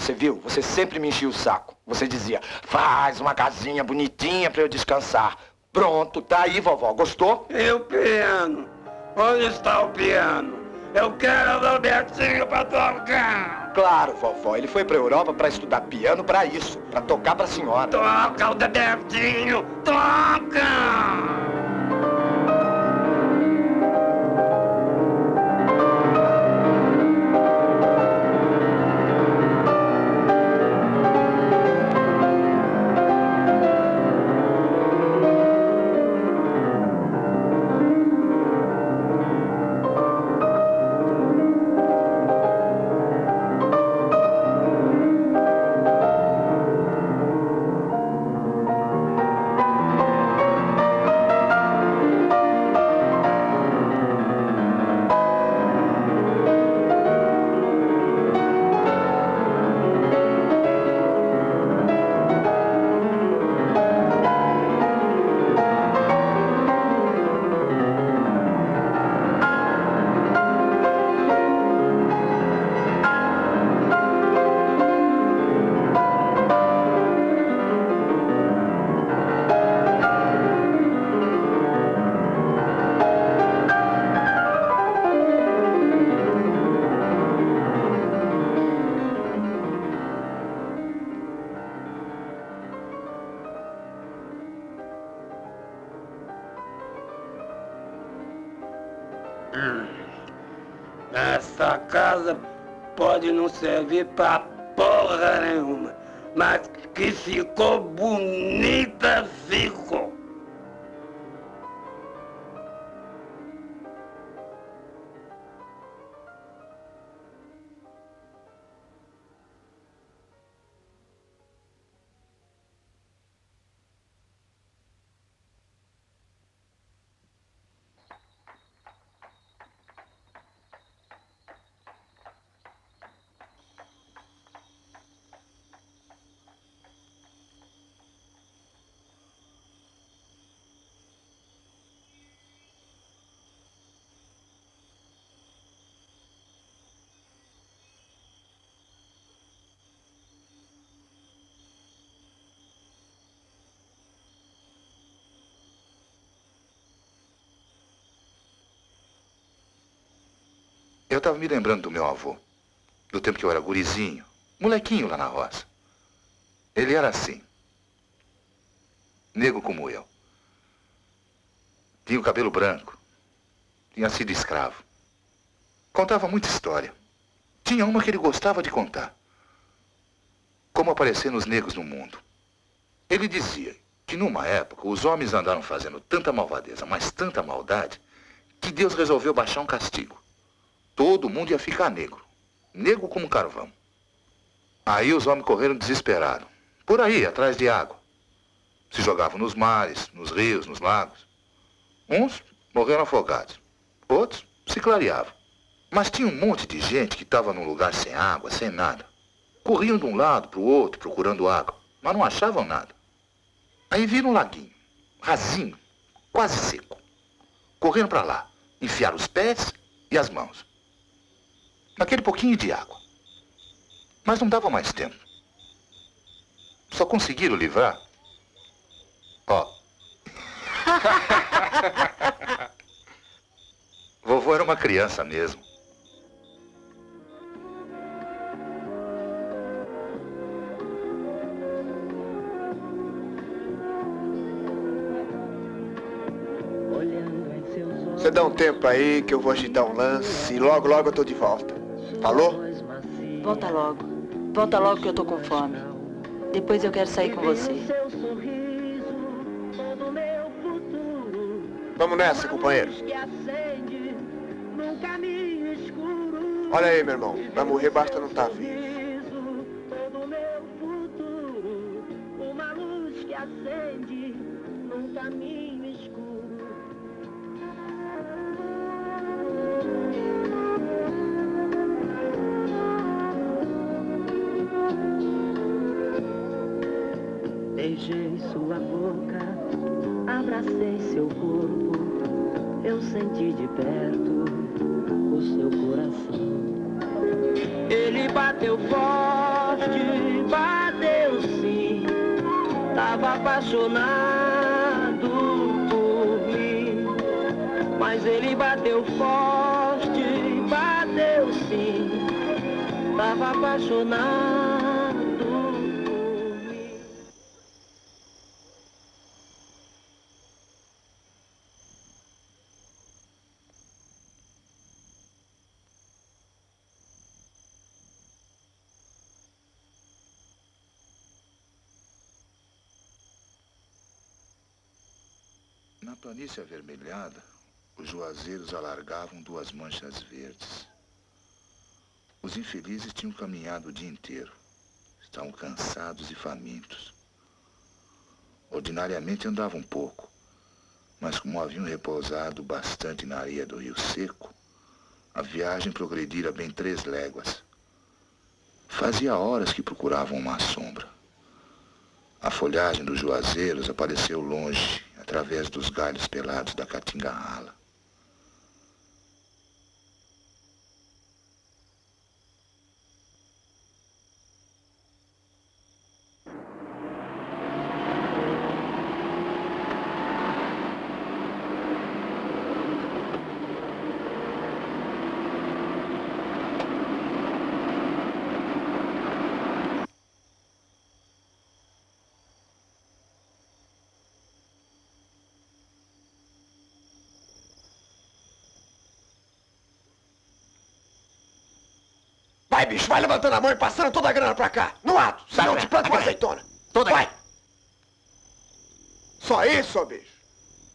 Você viu? Você sempre me enchia o saco. Você dizia, faz uma casinha bonitinha pra eu descansar. Pronto, tá aí, vovó. Gostou? E o piano? Onde está o piano? Eu quero o Albertinho pra tocar. Claro, vovó. Ele foi pra Europa pra estudar piano pra isso. Pra tocar pra senhora. Toca, Albertinho! Toca! Essa casa pode não servir pra porra nenhuma, mas que ficou bonita, ficou. Eu estava me lembrando do meu avô, do tempo que eu era gurizinho, molequinho lá na roça. Ele era assim, negro como eu. Tinha o cabelo branco, tinha sido escravo. Contava muita história. Tinha uma que ele gostava de contar. Como apareceram os negros no mundo. Ele dizia que numa época os homens andaram fazendo tanta malvadeza, mas tanta maldade, que Deus resolveu baixar um castigo. Todo mundo ia ficar negro. Negro como carvão. Aí os homens correram desesperados. Por aí, atrás de água. Se jogavam nos mares, nos rios, nos lagos. Uns morreram afogados. Outros se clareavam. Mas tinha um monte de gente que estava num lugar sem água, sem nada. Corriam de um lado para o outro procurando água, mas não achavam nada. Aí viram um laguinho, rasinho, quase seco. Correram para lá, enfiaram os pés e as mãos naquele pouquinho de água. Mas não dava mais tempo. Só conseguiram livrar. Ó. Vovô era uma criança mesmo. Você dá um tempo aí que eu vou agitar um lance e logo, logo eu tô de volta. Falou? Volta logo. Volta logo que eu tô com fome. Depois eu quero sair com você. Vamos nessa, companheiro. Olha aí, meu irmão. Pra morrer basta não estar vivo. Uma luz que acende num caminho escuro. Beijei sua boca, abracei seu corpo, eu senti de perto o seu coração. Ele bateu forte. forte, bateu sim. Tava apaixonado por mim, mas ele bateu forte, bateu sim. Tava apaixonado por mim. Na planície avermelhada, os juazeiros alargavam 2 manchas verdes. Os infelizes tinham caminhado o dia inteiro. Estavam cansados e famintos. Ordinariamente andavam pouco, mas como haviam repousado bastante na areia do rio seco, a viagem progredira bem 3 léguas. Fazia horas que procuravam uma sombra. A folhagem dos juazeiros apareceu longe, através dos galhos pelados da caatinga rala. Vai, bicho, vai levantando a mão e passando toda a grana pra cá. No ato, senão eu te planto uma azeitona. Toda vai. Só isso, bicho?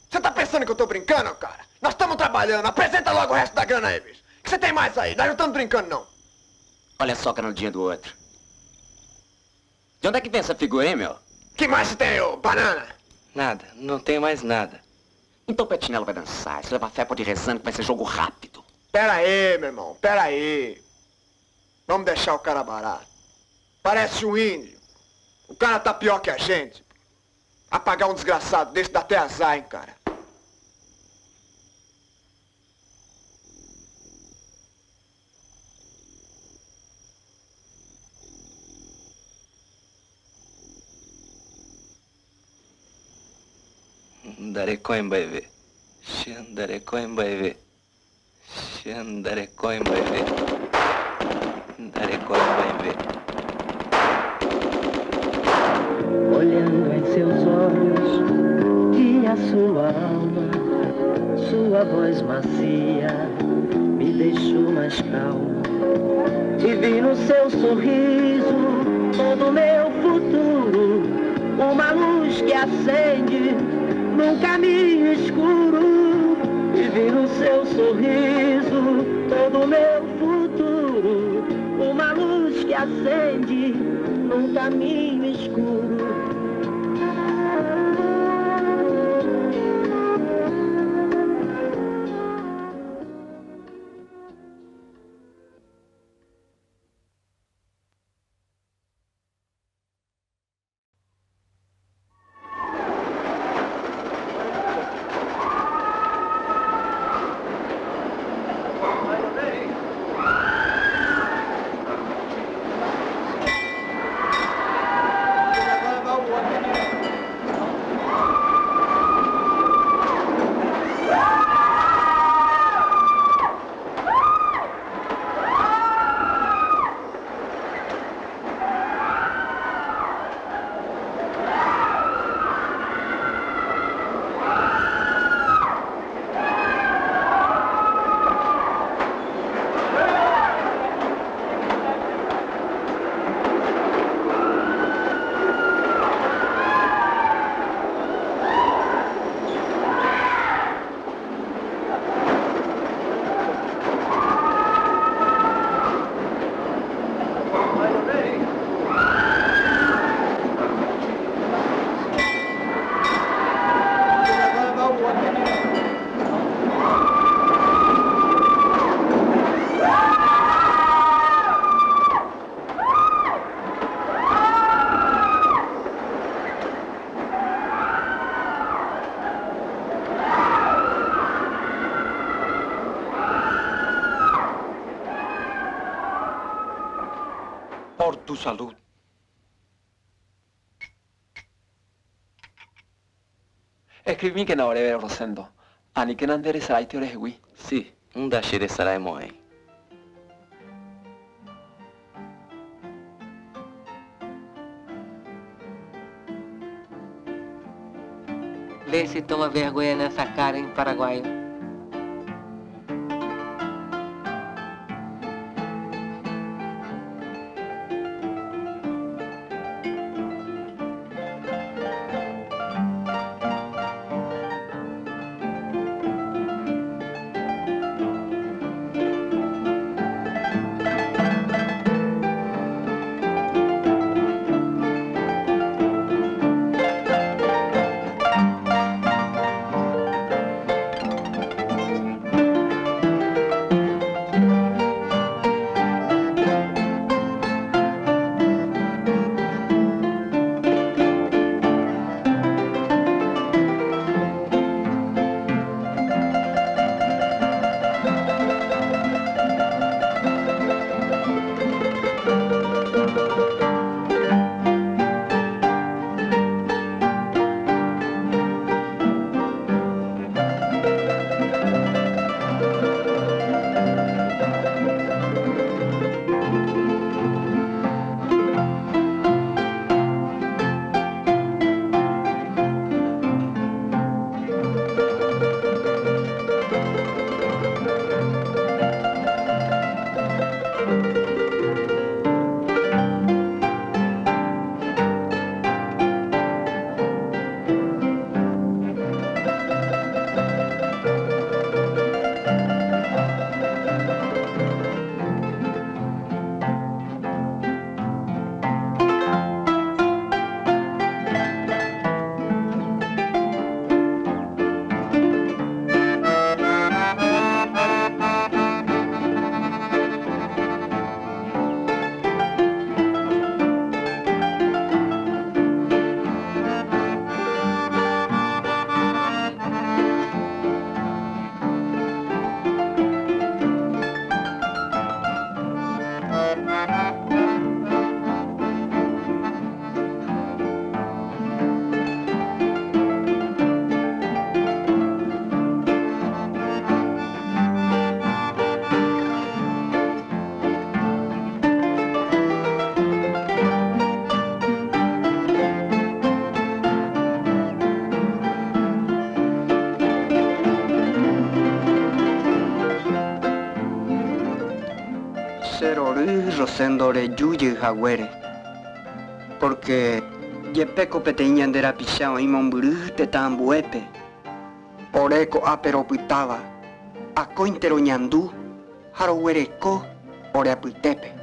Você tá pensando que eu tô brincando, cara? Nós estamos trabalhando. Apresenta logo o resto da grana aí, bicho. O que você tem mais aí? Nós não estamos brincando, não. Olha só, canudinha do outro. De onde é que vem essa figura, hein, meu? Que mais você tem, ô banana? Nada, não tenho mais nada. Então o Petinello vai dançar. Se levar fé, pode ir rezando que vai ser jogo rápido. Pera aí, meu irmão, pera aí. Vamos deixar o cara barato. Parece um índio. O cara tá pior que a gente. Apagar um desgraçado desse dá até azar, hein, cara. Darecoin baby. Darecoin baby. Darecoin baby. Darecoin baby. Olhando em seus olhos, vi a sua alma, sua voz macia me deixou mais calmo. E vi no seu sorriso todo o meu futuro, uma luz que acende num caminho escuro. E vi no seu sorriso todo o meu futuro, uma luz que acende num caminho escuro. tu salud. Escribí que no breve Rosendo. Ani que nandere sarai te orejewi. Sí, un dashere sarai moen. Vê se toma vergonha nessa cara, hein, paraguaio. Rosendo re yuye jaguere. Porque yepeco peteñandera pichao y momburu te tambuepe. Oreco apero pitaba. Ako intero ñandú. Jaro huereco ore apitepe.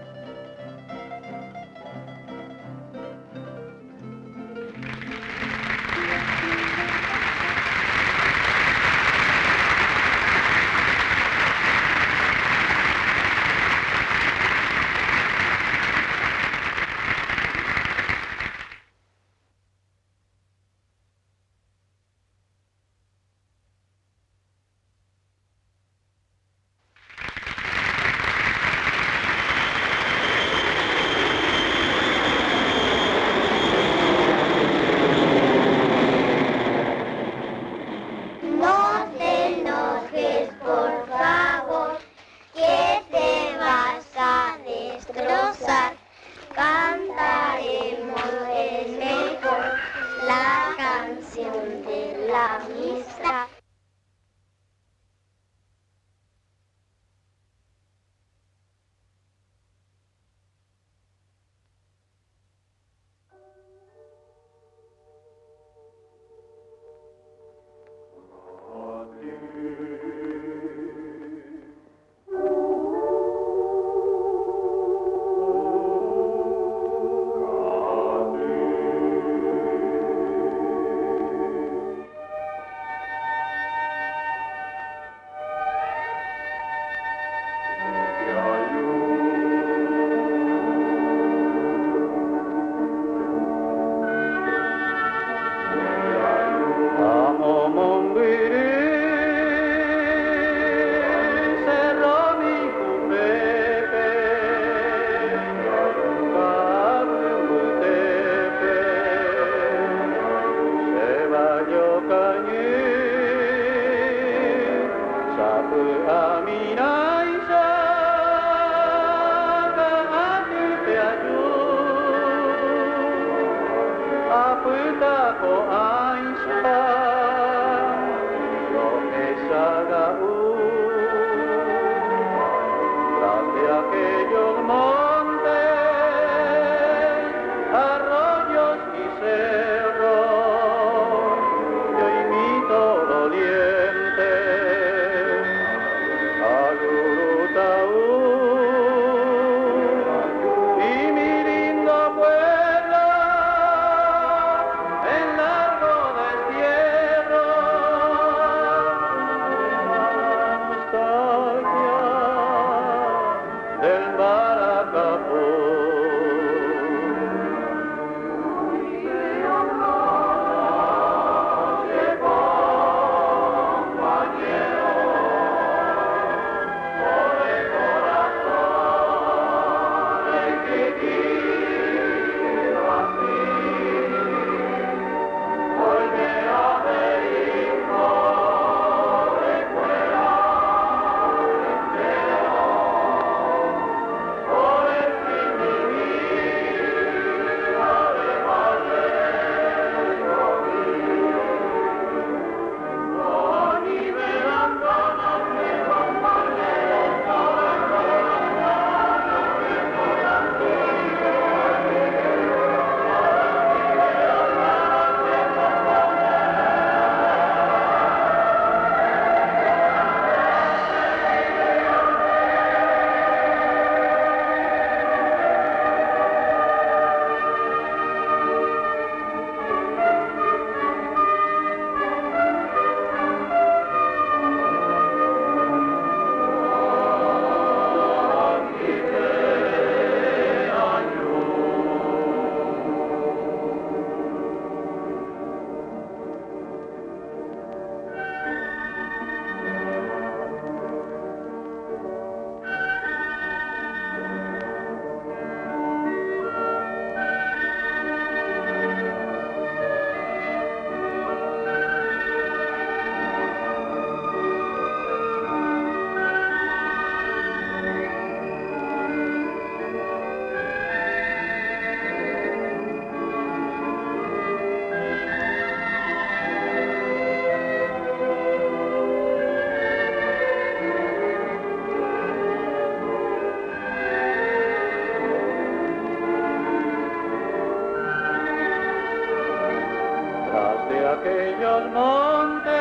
de aquellos montes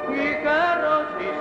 y carros y